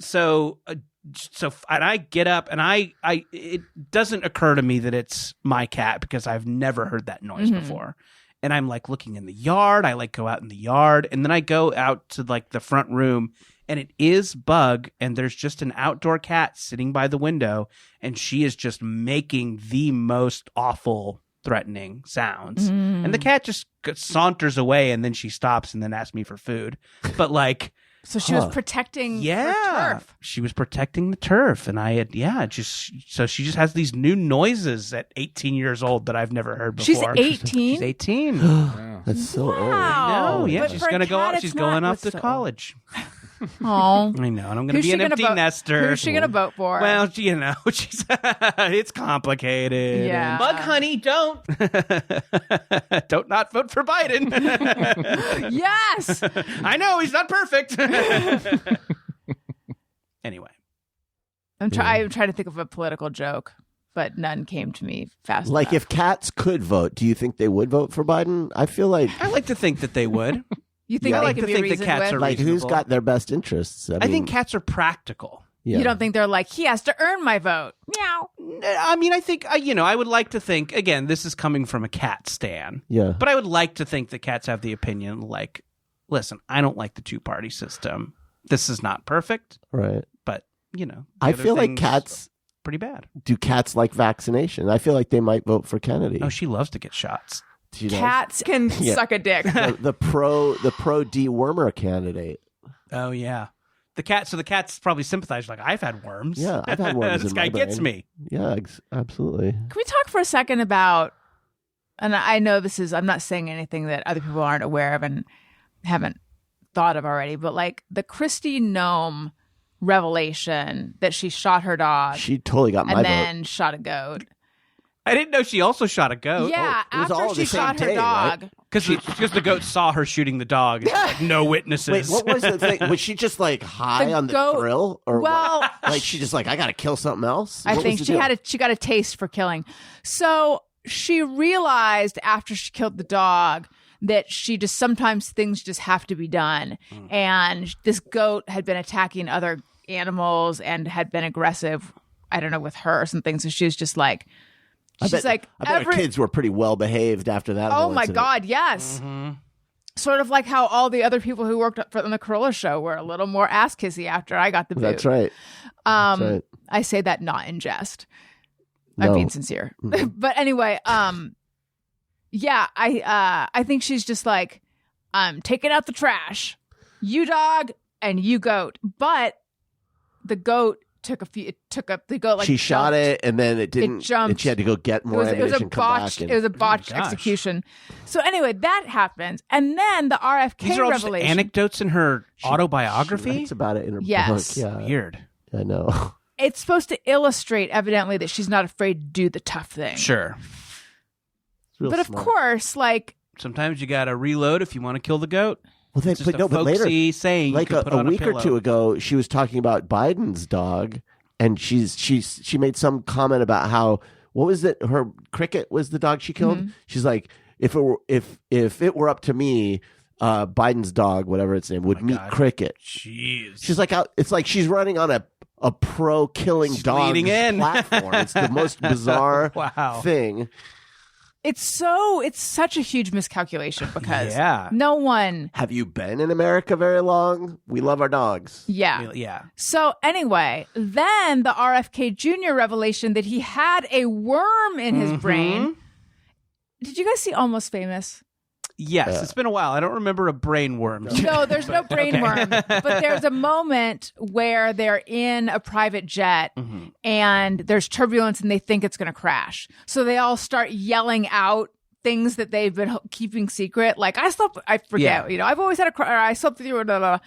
So and I get up and it doesn't occur to me that it's my cat because I've never heard that noise before. And I'm like looking in the yard. I like go out in the yard and then I go out to like the front room and it is Bug and there's just an outdoor cat sitting by the window and she is just making the most awful threatening sounds. And the cat just saunters away and then she stops and then asks me for food. But like... So she was protecting her turf. She was protecting the turf. And so she just has these new noises at 18 years old that I've never heard before. She's 18? She's 18. That's so old. Wow. I know, yeah. But She's for going to go cat, out. She's it's going not off to college. Oh, I know, and I'm going to be an empty nester. Who's she going to vote for? Well, she's it's complicated. Yeah. Bug honey, don't not vote for Biden. Yes, I know he's not perfect. Anyway, I'm trying to think of a political joke, but none came to me fast Like enough. if cats could vote, do you think they would vote for Biden? I feel like I like to think that they would. You think I they like can to be think the reasoned cats with? are like who's reasonable. got their best interests? I think cats are practical. Yeah. You don't think they're like, he has to earn my vote? Meow. I mean, I think, I would like to think, again, this is coming from a cat stan. Yeah. But I would like to think that cats have the opinion, like, listen, I don't like the two-party system. This is not perfect. Right. But, I feel like cats... pretty bad. Do cats like vaccination? I feel like they might vote for Kennedy. Oh, she loves to get shots. Cats can suck a dick. the pro dewormer candidate. Oh, yeah. The cat's probably sympathized. Like, I've had worms. Yeah, I've had worms. This in guy my brain. gets me. Yeah, absolutely. Can we talk for a second about, and I know I'm not saying anything that other people aren't aware of and haven't thought of already, but like the Christy Gnome revelation that she shot her dog. She totally got my vote. And then shot a goat. I didn't know she also shot a goat. Yeah, it was all after she the same shot her day, dog. right? Because the goat saw her shooting the dog. It's like no witnesses. Wait, what was the thing? Was she just like high The on the goat- thrill, or Well, what? Like she just like I got to kill something else? I What think was the deal? she got a taste for killing. So she realized after she killed the dog that sometimes things just have to be done. And this goat had been attacking other animals and had been aggressive, I don't know, with her or something. So she was just like, She's like, I bet her kids were pretty well behaved after that. Oh whole my incident. God, yes. Sort of like how all the other people who worked on the Corolla show were a little more ass kissy after I got the boot. That's right. That's right. I say that not in jest. No. I'm being sincere. But anyway, yeah, I think she's just like, I'm taking out the trash. You dog and you goat. But the goat the goat like she shot it and then it didn't. It jumped. And she had to go get more ammunition. It was a botched execution. So anyway, that happens, and then the RFK These are all revelation. just anecdotes in her autobiography. She writes about it in her Yes. book. Yeah, Weird. I know. It's supposed to illustrate, evidently, that she's not afraid to do the tough thing. Sure. Real But of smart. course, like, Sometimes you got to reload if you want to kill the goat. Well, It's just a folksy saying. like you could put a on week or pillow. two ago, she was talking about Biden's dog, and she made some comment about how, what was it? Her Cricket was the dog she killed. Mm-hmm. She's like, if it were up to me, Biden's dog, whatever its name, would meet God. Cricket. Jeez. She's like, it's like she's running on a pro killing She's dogs leading in. platform. It's the most bizarre Wow. thing. it's such a huge miscalculation because Yeah. no one. Have you been in America very long? We love our dogs. Yeah. Yeah. So anyway, then the RFK Jr. revelation that he had a worm in his brain. Did you guys see Almost Famous? Yes. It's been a while. I don't remember a brain worm. No, there's no brain worm. But there's a moment where they're in a private jet and there's turbulence and they think it's going to crash. So they all start yelling out things that they've been keeping secret. Like, I forget, I've always had I slept with you, blah, blah, blah.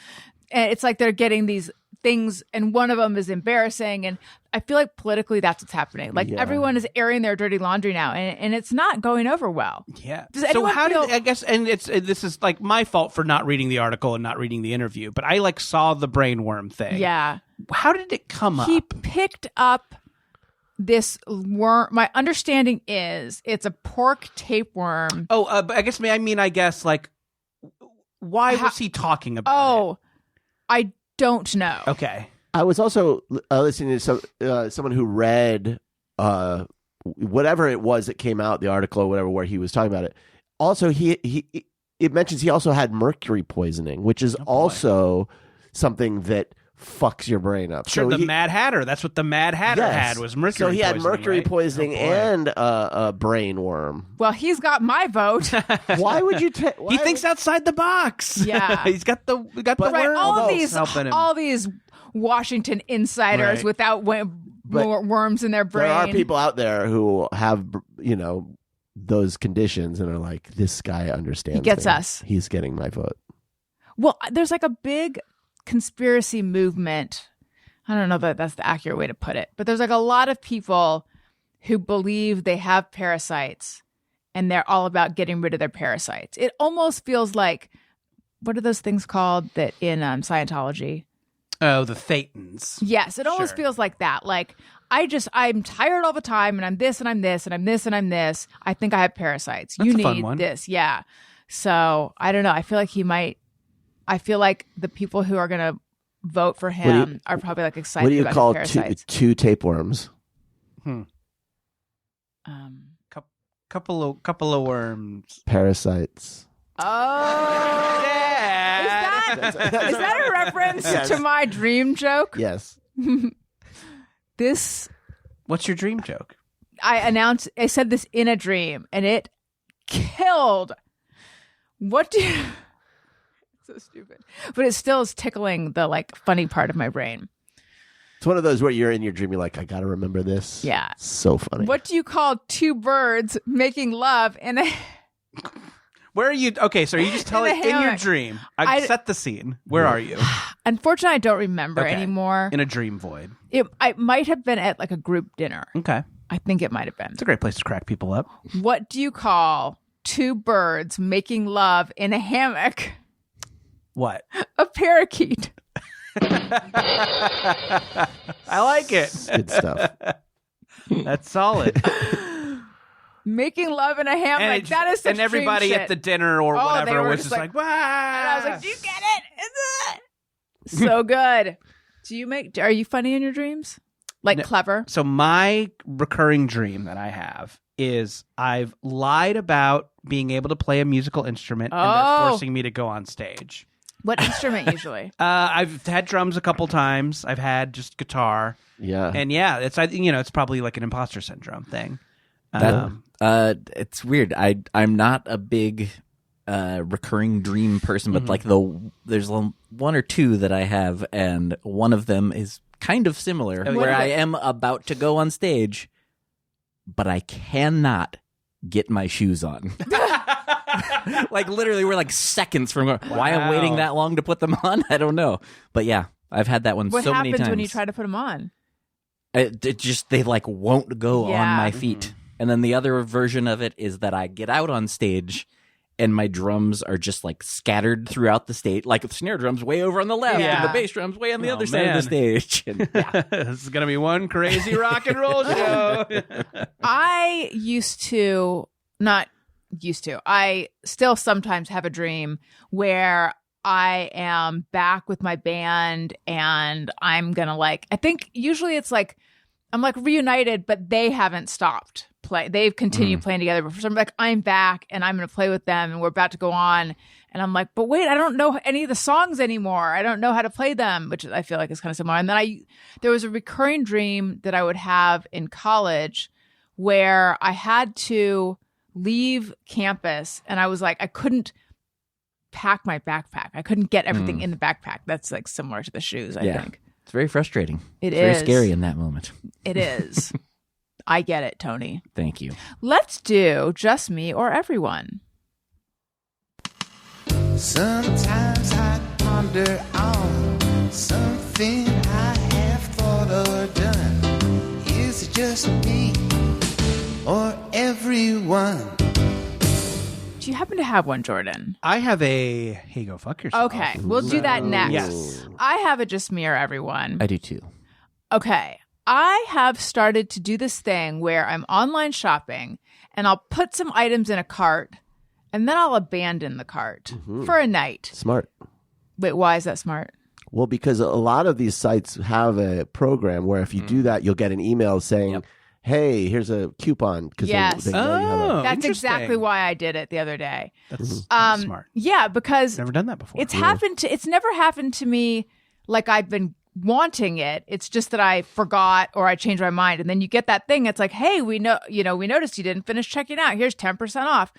And it's like they're getting these things, and one of them is embarrassing. And I feel like politically that's what's happening. Like, everyone is airing their dirty laundry now, and it's not going over well. Yeah. Does So anyone how feel- did I guess? And this is like my fault for not reading the article and not reading the interview. But I like saw the brain worm thing. Yeah. How did it come up? He picked up this worm. My understanding is it's a pork tapeworm. Oh, but I guess like, why was he talking about Oh, I don't know. it? Okay. I was also listening to someone who read whatever it was that came out, the article or whatever, where he was talking about it. Also, it mentions he also had mercury poisoning, which is also something that fucks your brain up. Sure, So the Mad Hatter. That's what the Mad Hatter had was mercury. So he had poisoning, mercury right? poisoning Oh, boy. and a brain worm. Well, he's got my vote. Why would you take? He thinks outside the box. Yeah. He's got the right, worm all these Washington insiders Right. without worms in their brain. There are people out there who have, those conditions and are like, this guy understands. He gets me. us. He's getting my vote. Well, there's like a big conspiracy movement. I don't know that that's the accurate way to put it, but there's like a lot of people who believe they have parasites and they're all about getting rid of their parasites. It almost feels like, what are those things called that in Scientology? Oh, the Thetans. Yes, it almost Sure. feels like that. Like, I'm tired all the time and I'm this and I'm this and I'm this and I'm this. I think I have parasites. That's you a need fun one. this. Yeah. So I don't know. I feel like I feel like the people who are going to vote for him are probably like excited What do you about call his two, parasites. two tapeworms? Couple of worms. Parasites. Oh. Is that a reference Yes. to my dream joke? Yes. What's your dream joke? I said this in a dream and it killed. What do you... So stupid. But it still is tickling the like funny part of my brain. It's one of those where you're in your dream, you're like, I got to remember this. Yeah. So funny. What do you call two birds making love in a... Where are you? Okay, so are you just telling in your hammock. dream? I set the scene. Where are you? Unfortunately, I don't remember Okay. anymore. In a dream void. It might have been at like a group dinner. Okay. I think it might have been. It's a great place to crack people up. What do you call two birds making love in a hammock? What? A parakeet. I like it. Good stuff. That's solid. Making love in a hammock. That is such and everybody dream at the shit. dinner or Oh, they whatever were was just just like, like, wow. And I was like, do you get it? Is it? So good. Are you funny in your dreams? Like No. clever? So my recurring dream that I have is I've lied about being able to play a musical instrument, and they're forcing me to go on stage. What instrument usually? I've had drums a couple times. I've had just guitar. Yeah. And yeah, it's probably like an imposter syndrome thing. It's weird. I'm not a big recurring dream person, but like there's one or two that I have, and one of them is kind of similar, where I am about to go on stage, but I cannot get my shoes on. Like literally, we're like seconds from going. Why I'm waiting that long to put them on, I don't know. But yeah, I've had that one so many times. What happens when you try to put them on? It just they like won't go on my feet. And then the other version of it is that I get out on stage and my drums are just like scattered throughout the stage, like the snare drums way over on the left and the bass drums way on the other side of the stage. And, this is going to be one crazy rock and roll show. I still sometimes have a dream where I am back with my band and I'm going to I think usually it's like, I'm like reunited, but they haven't stopped play. They've continued playing together. But for some, like I'm back and I'm going to play with them and we're about to go on. And I'm like, but wait, I don't know any of the songs anymore. I don't know how to play them, which I feel like is kind of similar. And then there was a recurring dream that I would have in college where I had to leave campus and I was like, I couldn't pack my backpack. I couldn't get everything in the backpack. That's like similar to the shoes, I think. It's very frustrating. It's very scary in that moment. It is. I get it, Tony. Thank you. Let's do Just Me or Everyone. Sometimes I ponder on something I have thought or done. Is it just me or everyone? Do you happen to have one, Jordan? I have a hey, go fuck yourself. Okay, we'll do that next. Yes. I have a Just Me or Everyone. I do too. Okay. I have started to do this thing where I'm online shopping and I'll put some items in a cart and then I'll abandon the cart for a night. Smart. Wait, why is that smart? Well, because a lot of these sites have a program where if you do that, you'll get an email saying, hey, here's a coupon. Yes. They know you have a... That's exactly why I did it the other day. That's smart. Yeah, because Never done that before. It's never happened to me like I've been wanting it. It's just that I forgot or I changed my mind. And then you get that thing. It's like, hey, we noticed you didn't finish checking out. Here's 10% off.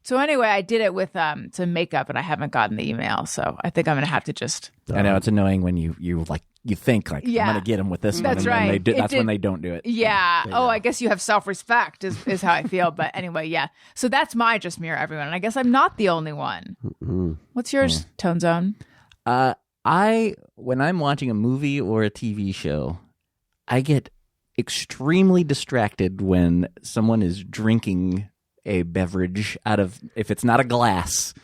So anyway, I did it with some makeup and I haven't gotten the email. So I think I'm going to have to just... I know it's annoying when you think like, I'm going to get them with this That's one. And right. That's when they don't do it. Yeah. I guess you have self-respect is how I feel. But anyway, yeah. So that's my Just Me or Everyone. And I guess I'm not the only one. What's yours, Tone Zone? When I'm watching a movie or a TV show, I get extremely distracted when someone is drinking a beverage out of, if it's not a glass,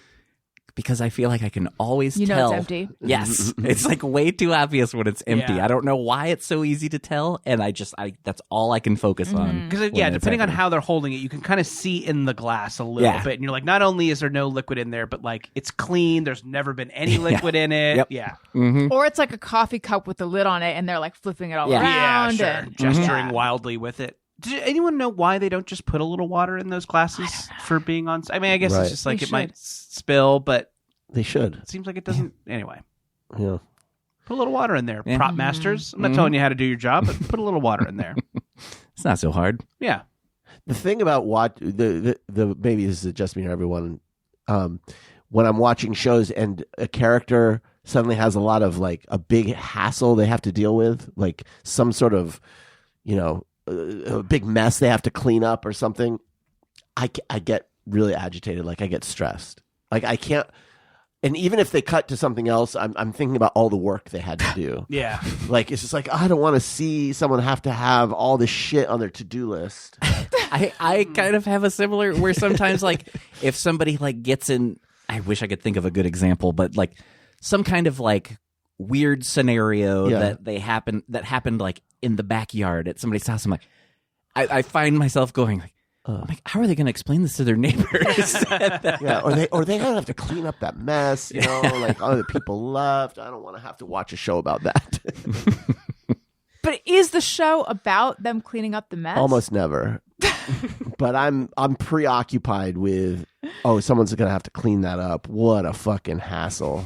because I feel like I can always tell. It's empty. Yes. It's like way too obvious when it's empty. Yeah. I don't know why it's so easy to tell, and that's all I can focus on. Because depending on how they're holding it, you can kind of see in the glass a little bit, and you're like, not only is there no liquid in there, but like it's clean. There's never been any liquid in it. Yep. Yeah. Or it's like a coffee cup with the lid on it, and they're like flipping it all Yeah, around sure. and Gesturing wildly with it. Did anyone know why they don't just put a little water in those glasses for being on? I mean, I guess it's just like it might spill, but they should. It seems like it doesn't. Anyway. Yeah. Put a little water in there, prop masters. I'm not telling you how to do your job, but put a little water in there. It's not so hard. Yeah. The thing about the maybe this is Just Me or Everyone. When I'm watching shows and a character suddenly has a lot of like a big hassle they have to deal with, like some sort of, a big mess they have to clean up or something, I get really agitated. Like I get stressed. Like I can't. And even if they cut to something else, I'm thinking about all the work they had to do. Yeah. Like, it's just like, I don't want to see someone have to have all this shit on their to-do list. I kind of have a similar, where sometimes like if somebody like gets in, I wish I could think of a good example, but like some kind of like weird scenario that happened like in the backyard at somebody's house. I'm like, I find myself going like, I'm like, how are they going to explain this to their neighbors? or they don't have to clean up that mess, like other people left. I don't want to have to watch a show about that. But is the show about them cleaning up the mess? Almost never. But I'm preoccupied with, someone's going to have to clean that up. What a fucking hassle.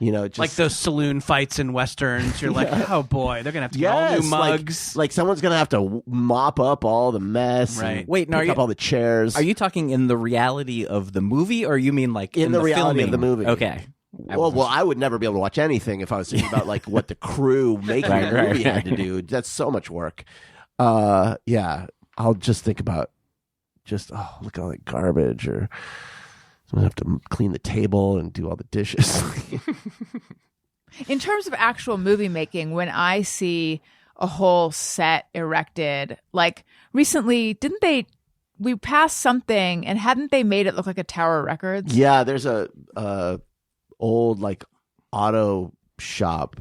Just like those saloon fights in westerns. You're like, oh boy, they're gonna have to get all new mugs. Like someone's gonna have to mop up all the mess. Right. Wait, no, pick up all the chairs. Are you talking in the reality of the movie, or you mean like in the reality filming of the movie? Okay. Well, I would never be able to watch anything if I was thinking about like what the crew making the movie had to do. That's so much work. Yeah, I'll just think about look at all that garbage, or I'm gonna have to clean the table and do all the dishes. In terms of actual movie making, when I see a whole set erected, like recently, we passed something and hadn't they made it look like a Tower Records? Yeah, there's a old like auto shop,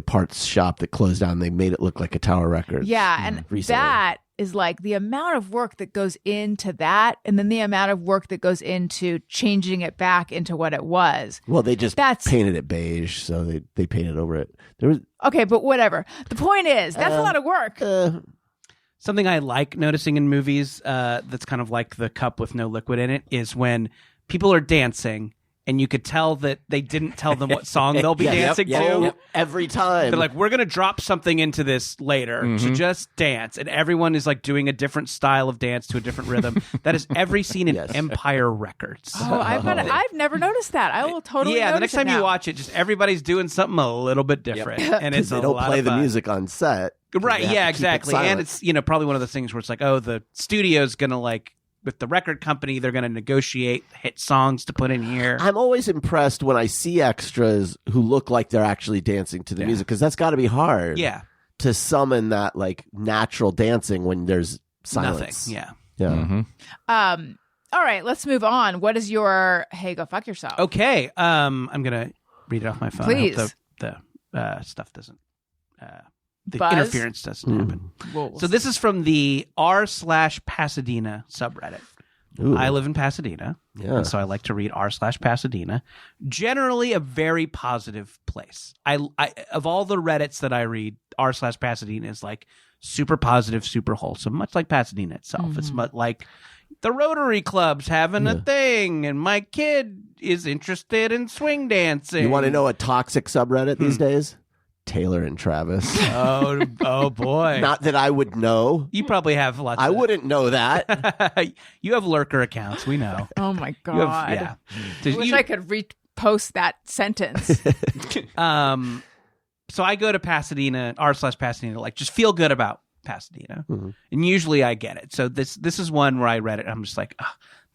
parts shop that closed down. They made it look like a Tower Records. Yeah, and recently. That is like the amount of work that goes into that, and then the amount of work that goes into changing it back into what it was. Well, they just painted it beige, so they painted over it. Okay, but whatever. The point is, that's a lot of work. Something I like noticing in movies that's kind of like the cup with no liquid in it is when people are dancing and you could tell that they didn't tell them what song they'll be dancing to. Every time. They're like, we're going to drop something into this later to just dance. And everyone is like doing a different style of dance to a different rhythm. That is every scene in Empire Records. Oh, I've never noticed that. I will totally the next time you watch it, just everybody's doing something a little bit different. And it's they don't play the music on set. Right, yeah, exactly. And it's, probably one of those things where it's like, the studio's going to like, with the record company, they're going to negotiate hit songs to put in here. I'm always impressed when I see extras who look like they're actually dancing to the music, because that's got to be hard. Yeah. To summon that like natural dancing when there's silence. Nothing. Yeah. Yeah. Mm-hmm. All right, let's move on. What is your hey, go fuck yourself? Okay. I'm going to read it off my phone. Please. I hope the stuff doesn't. The Buzz? interference doesn't happen. So this is from the r/Pasadena subreddit. Ooh. I live in Pasadena, and so I like to read r/Pasadena. Generally, a very positive place. I of all the Reddits that I read, r/Pasadena is like super positive, super wholesome, much like Pasadena itself. Mm-hmm. It's much like the Rotary Club's having a thing, and my kid is interested in swing dancing. You want to know a toxic subreddit these days? Taylor and Travis. Oh boy. Not that I would know. You probably have lots I wouldn't know that. You have lurker accounts, we know. Oh my God. Yeah. I wish I could repost that sentence. So I go to Pasadena, r/Pasadena, like just feel good about Pasadena. Mm-hmm. And usually I get it. So this is one where I read it and I'm just like,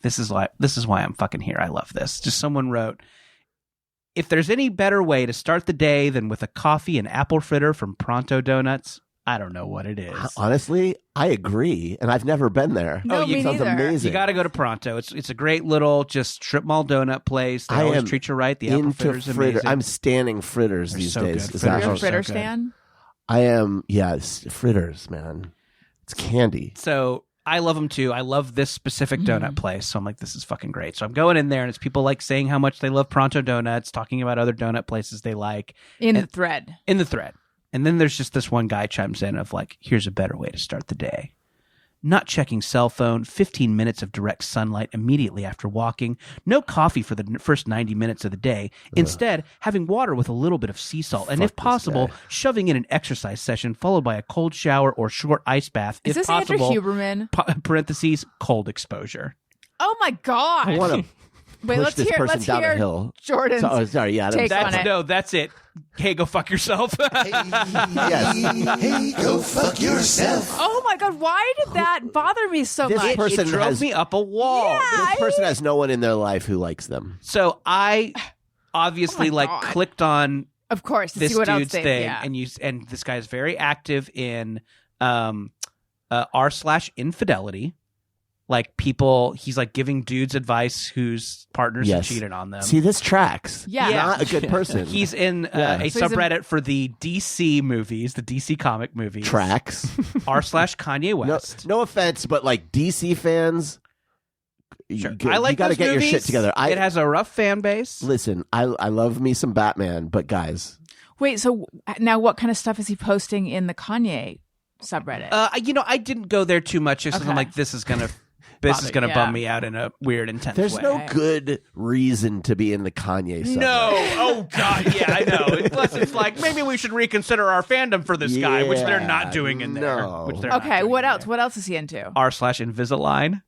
this is why I'm fucking here. I love this. Just someone wrote, if there's any better way to start the day than with a coffee and apple fritter from Pronto Donuts, I don't know what it is. Honestly, I agree, and I've never been there. No, me sounds neither. amazing. You got to go to Pronto. It's a great little just strip mall donut place. They always treat you right. The apple fritter's amazing. I'm standing fritters these days. You're a fritter stan? I am. Yeah, fritters, man. It's candy. So I love them too. I love this specific donut place. So I'm like, this is fucking great. So I'm going in there and it's people like saying how much they love Pronto Donuts, talking about other donut places they like. In the thread. And then there's just this one guy chimes in of like, here's a better way to start the day. Not checking cell phone, 15 minutes of direct sunlight immediately after walking, no coffee for the first 90 minutes of the day. Instead, having water with a little bit of sea salt, and if possible, shoving in an exercise session followed by a cold shower or short ice bath. Is this possible, Andrew Huberman? Parentheses, cold exposure. Oh my God. I want to push this person down the hill. Jordan's sorry, yeah. take on it. No, that's it. Hey, go fuck yourself. Hey, go fuck yourself. Oh my God, why did that bother me so This much? person It drove me up a wall. Yeah. This person has no one in their life who likes them. So I obviously God. clicked on Of course, to this see what else dude's they thing, yeah. and this guy is very active in r/infidelity. Like people, he's like giving dudes advice whose partners have cheated on them. See, this tracks. Yeah. Not a good person. He's in a So subreddit for the DC movies, the DC comic movies. Tracks. r/Kanye West. No offense, but like DC fans, Sure. I like. You got to get your shit together. It has a rough fan base. Listen, I love me some Batman, but guys, Wait, so now what kind of stuff is he posting in the Kanye subreddit? I didn't go there too much just 'cause I'm like, this is gonna bum me out in a weird, intense There's way. no good reason to be in the Kanye subreddit. No. Oh, God. Yeah, I know. Unless it's like, maybe we should reconsider our fandom for this guy, which they're not doing in there. No. Which they're not Okay, doing what in else? there. What else is he into? r/Invisalign.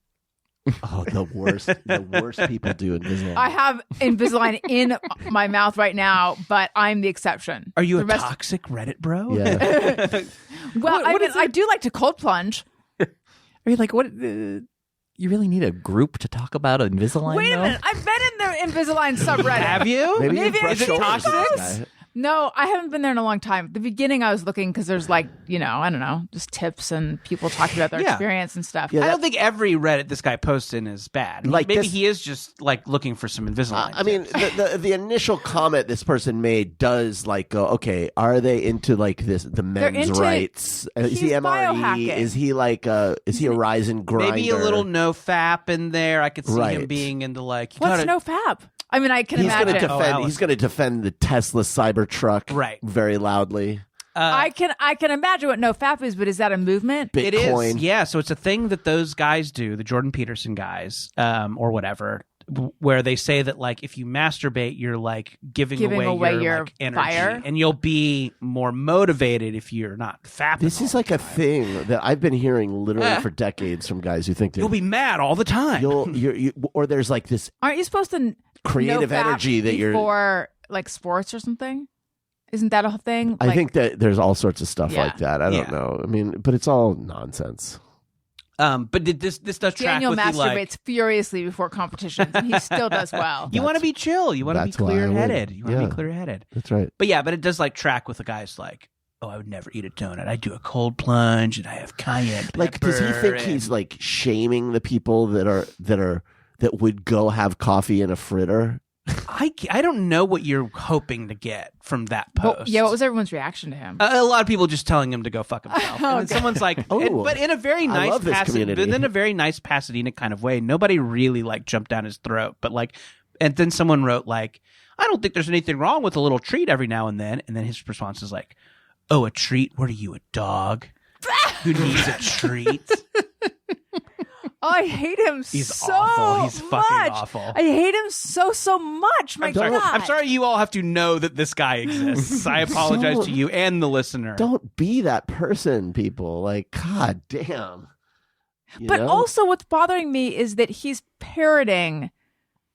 Oh, the worst people do Invisalign. I have Invisalign in my mouth right now, but I'm the exception. Are you The a rest- toxic Reddit bro? Yeah. Well, I do like to cold plunge. Are you like, what? You really need a group to talk about Invisalign? Wait a though? minute, I've been in the Invisalign subreddit. Have you? Maybe Maybe brush it's shoulders with toxic? this guy. No, I haven't been there in a long time. At the beginning, I was looking because there's like, I don't know, just tips and people talking about their experience and stuff. Yeah, I don't think every Reddit this guy posts in is bad. Like maybe this- he is just like looking for some Invisalign. I mean, the initial comment this person made does like go, okay, are they into like the men's into- rights? Is he he's MRE? biohacking. Is he like is he a rise and grinder? maybe a little no fap in there. I could see him Right. being into like What's no fab? I mean, I can He's imagine. going to defend. Alice. He's going to defend the Tesla Cybertruck, Right. very loudly. I can imagine what no fap is, but is that a movement? Bitcoin. It is, yeah. So it's a thing that those guys do, the Jordan Peterson guys, or whatever, where they say that like if you masturbate, you're like giving away your like, energy, fire, and you'll be more motivated if you're not fapping. This is like a thing that I've been hearing literally for decades from guys who think you'll be mad all the time. or there's like this Aren't you supposed to creative no fap energy that you're for like sports or something? Isn't that a whole thing? I think that there's all sorts of stuff Yeah. like that. I don't know. I mean, but it's all nonsense. But this does track Daniel with the, masturbates like, furiously before competitions, and he still does well. you want to be chill. You want to be that's why I would. clear-headed. You want to Yeah. be clear-headed. That's right. But yeah, but it does like track with the guys like, oh, I would never eat a donut. I do a cold plunge and I have cayenne pepper. Like, does he think and- he's like shaming the people that would go have coffee in a fritter? I don't know what you're hoping to get from that post. What was everyone's reaction to him? A lot of people just telling him to go fuck himself. And then someone's like, Oh, but in a very I nice love this community. but in a very nice Pasadena kind of way. Nobody really like jumped down his throat, but like, and then someone wrote like, I don't think there's anything wrong with a little treat every now and then. And then his response is like, oh, a treat? What are you, a dog who needs a treat? Oh, I hate him He's so awful. He's much. fucking awful. I hate him so much. My God. I'm sorry you all have to know that this guy exists. I apologize to you and the listener. Don't be that person, people. Like, God damn. You But know? also, what's bothering me is that he's parroting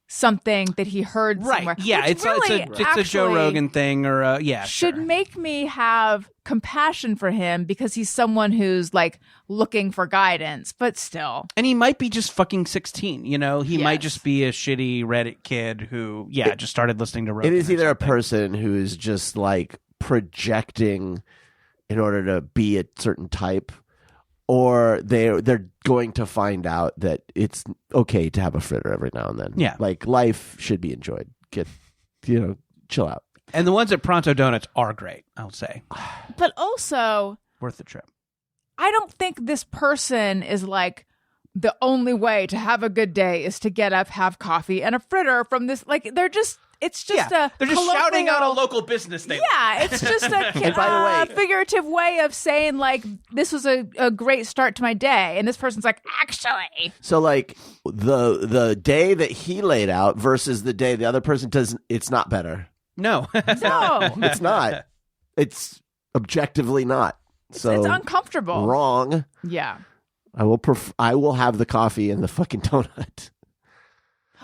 something that he heard Right. somewhere. Yeah, which it's really a Joe actually Rogan thing or should sure. make me have compassion for him because he's someone who's like looking for guidance, but still. And he might be just fucking 16, you know? He might Yes. just be a shitty Reddit kid who just started listening to Rogan. It is or either a something. person who is just like projecting in order to be a certain type, or they're going to find out that it's okay to have a fritter every now and then. Yeah. Like life should be enjoyed. Chill out. And the ones at Pronto Donuts are great, I would say. But also, Worth the trip. I don't think this person is like the only way to have a good day is to get up, have coffee, and a fritter from this. Like they're just. It's just a. They're just shouting out a colloquial- local business they Yeah, it's just a And by the way- figurative way of saying like this was a great start to my day, and this person's like, actually, So like the day that he laid out versus the day the other person does, it's not better. No. no, It's not. It's objectively not. So it's uncomfortable. wrong. Yeah. I will have the coffee and the fucking donut.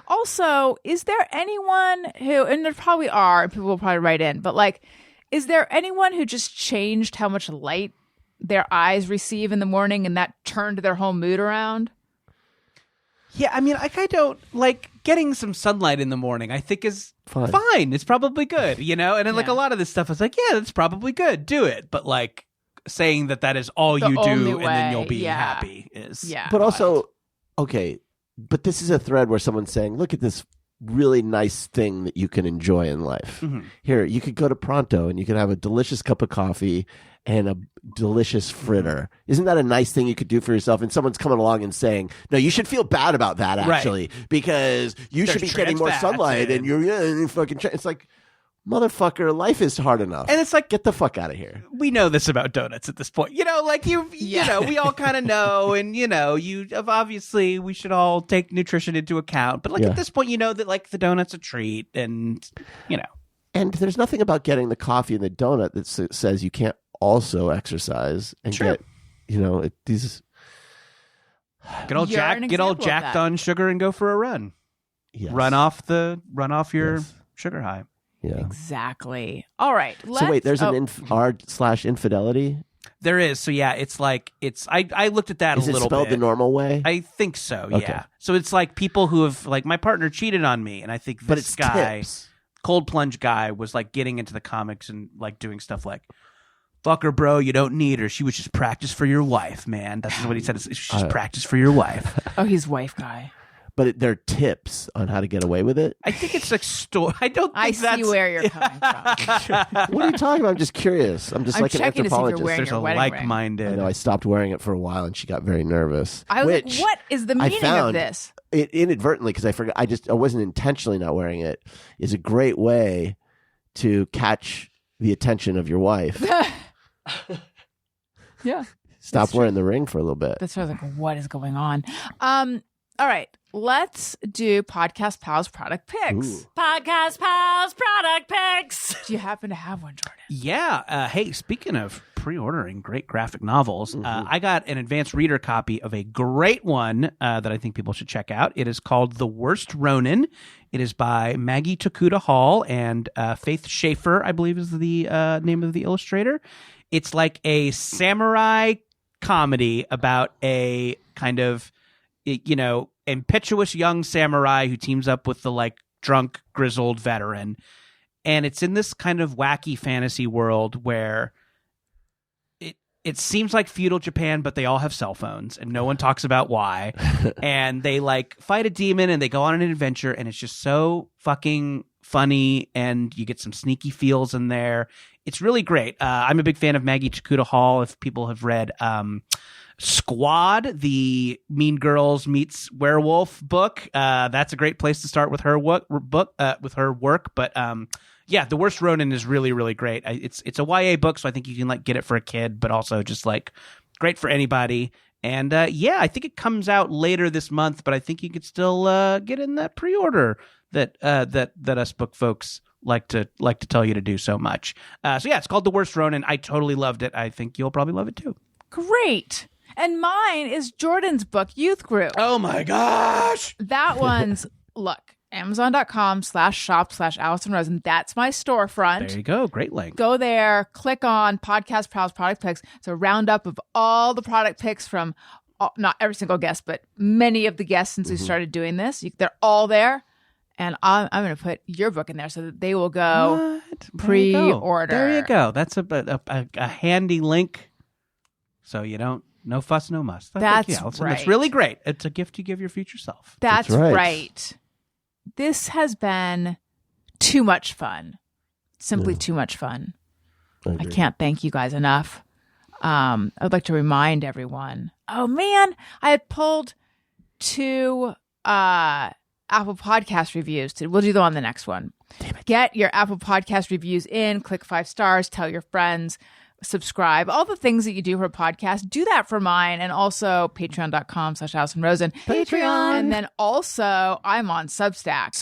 Also, is there anyone who, and there probably are, and people will probably write in, but like, is there anyone who just changed how much light their eyes receive in the morning and that turned their whole mood around? Yeah, I mean, I don't like getting some sunlight in the morning. I think is fine. It's probably good, you know. And then like Yeah. a lot of this stuff is like, yeah, that's probably good. Do it. But like saying that is all The you only do, and then you'll way, be yeah. happy is Yeah. But wild. also, okay, but this is a thread where someone's saying, look at this really nice thing that you can enjoy in life. Mhm. Here, you could go to Pronto and you could have a delicious cup of coffee and a delicious fritter. Isn't that a nice thing you could do for yourself? And someone's coming along and saying, no, you should feel bad about that, actually, because you should be There's getting more trans sunlight fats and you're fucking... It's like, motherfucker, life is hard enough. And it's like, get the fuck out of here. We know this about donuts at this point. You know, like you know, we all kind of know. And, you know, obviously we should all take nutrition into account. But like at this point, you know that like the donut's a treat and, you know. And there's nothing about getting the coffee and the donut that says you can't also exercise and get, you know, these. Get all jacked on sugar and go for a run. Yes. Run off your sugar high. Yeah. Exactly. All right. So wait, there's an r/infidelity? There is. So yeah, it's like I looked at that a little bit. Is it spelled the normal way? I think so. Okay. Yeah. So it's like people who have like my partner cheated on me, and I think this guy, Cold Plunge guy, was like getting into the comics and like doing stuff like, "Fuck her, bro. You don't need her. She was just practice for your wife, man." That's what he said. She's just practice for your wife. Oh, he's wife guy. But they're tips on how to get away with it? I think it's like store. I don't think see where you're coming from. What are you talking about? I'm just curious. I'm like an anthropologist. There's a like-minded. I know. I stopped wearing it for a while and she got very nervous. I was like, what is the meaning of this? It inadvertently, because I forgot. I wasn't intentionally not wearing it, is a great way to catch the attention of your wife. Yeah. Stop wearing the ring for a little bit. That's sort of like, what is going on? All right. Let's do Podcast Pals Product Picks. Ooh. Podcast Pals Product Picks. Do you happen to have one, Jordan? Yeah. Hey, speaking of pre-ordering great graphic novels, I got an advanced reader copy of a great one that I think people should check out. It is called The Worst Ronin. It is by Maggie Tokuda Hall and Faith Schaefer, I believe is the name of the illustrator. It's like a samurai comedy about a kind of, you know, impetuous young samurai who teams up with the like drunk grizzled veteran, and it's in this kind of wacky fantasy world where it seems like feudal Japan, but they all have cell phones and no one talks about why. And they like fight a demon and they go on an adventure, and it's just so fucking funny, and you get some sneaky feels in there. It's really great. I'm a big fan of Maggie Tokuda Hall. If people have read Squad, the Mean Girls meets Werewolf book, that's a great place to start with her work. But yeah, The Worst Ronin is really, really great. It's a YA book, so I think you can like get it for a kid, but also just like great for anybody. And yeah, I think it comes out later this month, but I think you could still get in that pre-order that us book folks like to tell you to do so much. So yeah, it's called The Worst Ronin. I totally loved it. I think you'll probably love it too. Great. And mine is Jordan's book, Youth Group. Oh my gosh. That one's, look, Amazon.com/shop/Allison Rosen. That's my storefront. There you go. Great link. Go there, click on Podcast Pals Product Picks. It's a roundup of all the product picks from, not every single guest, but many of the guests since we started doing this. They're all there. And I'm going to put your book in there so that they will go pre-order. There you go. That's a handy link. So you don't, no fuss, no muss. That's right. It's really great. It's a gift you give your future self. That's right. This has been too much fun. Simply too much fun. I can't thank you guys enough. I would like to remind everyone. Oh, man. I had pulled 2 Apple Podcast reviews. We'll do them on the next one. Damn it. Get your Apple Podcast reviews in. Click 5 stars. Tell your friends. Subscribe. All the things that you do for a podcast. Do that for mine. And also patreon.com/Allison Rosen. Patreon. And then also I'm on Substack.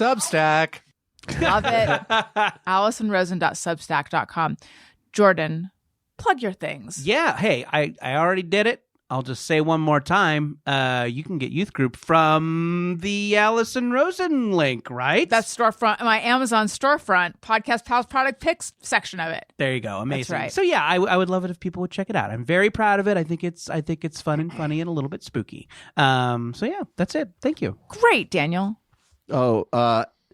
Love it. AllisonRosen.substack.com. Jordan, plug your things. Yeah. Hey, I already did it. I'll just say one more time. You can get Youth Group from the Allison Rosen link, right? That's storefront, my Amazon storefront, Podcast Pals Product Picks section of it. There you go. Amazing. That's right. So yeah, I would love it if people would check it out. I'm very proud of it. I think it's fun and funny and a little bit spooky. So yeah, that's it. Thank you. Great, Daniel. Oh,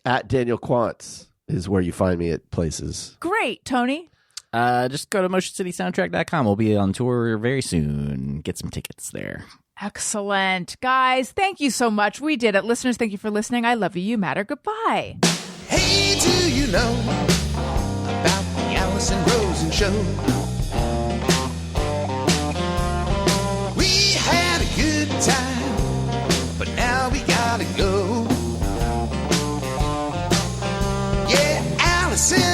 at Daniel Quantz is where you find me at places. Great, Tony. Just go to motioncitysoundtrack.com. We'll be on tour very soon. Get some tickets there. Excellent. Guys, thank you so much. We did it. Listeners, thank you for listening. I love you. You matter. Goodbye. Hey, do you know about the Allison Rosen Show? We had a good time, but now we gotta go. Yeah, Allison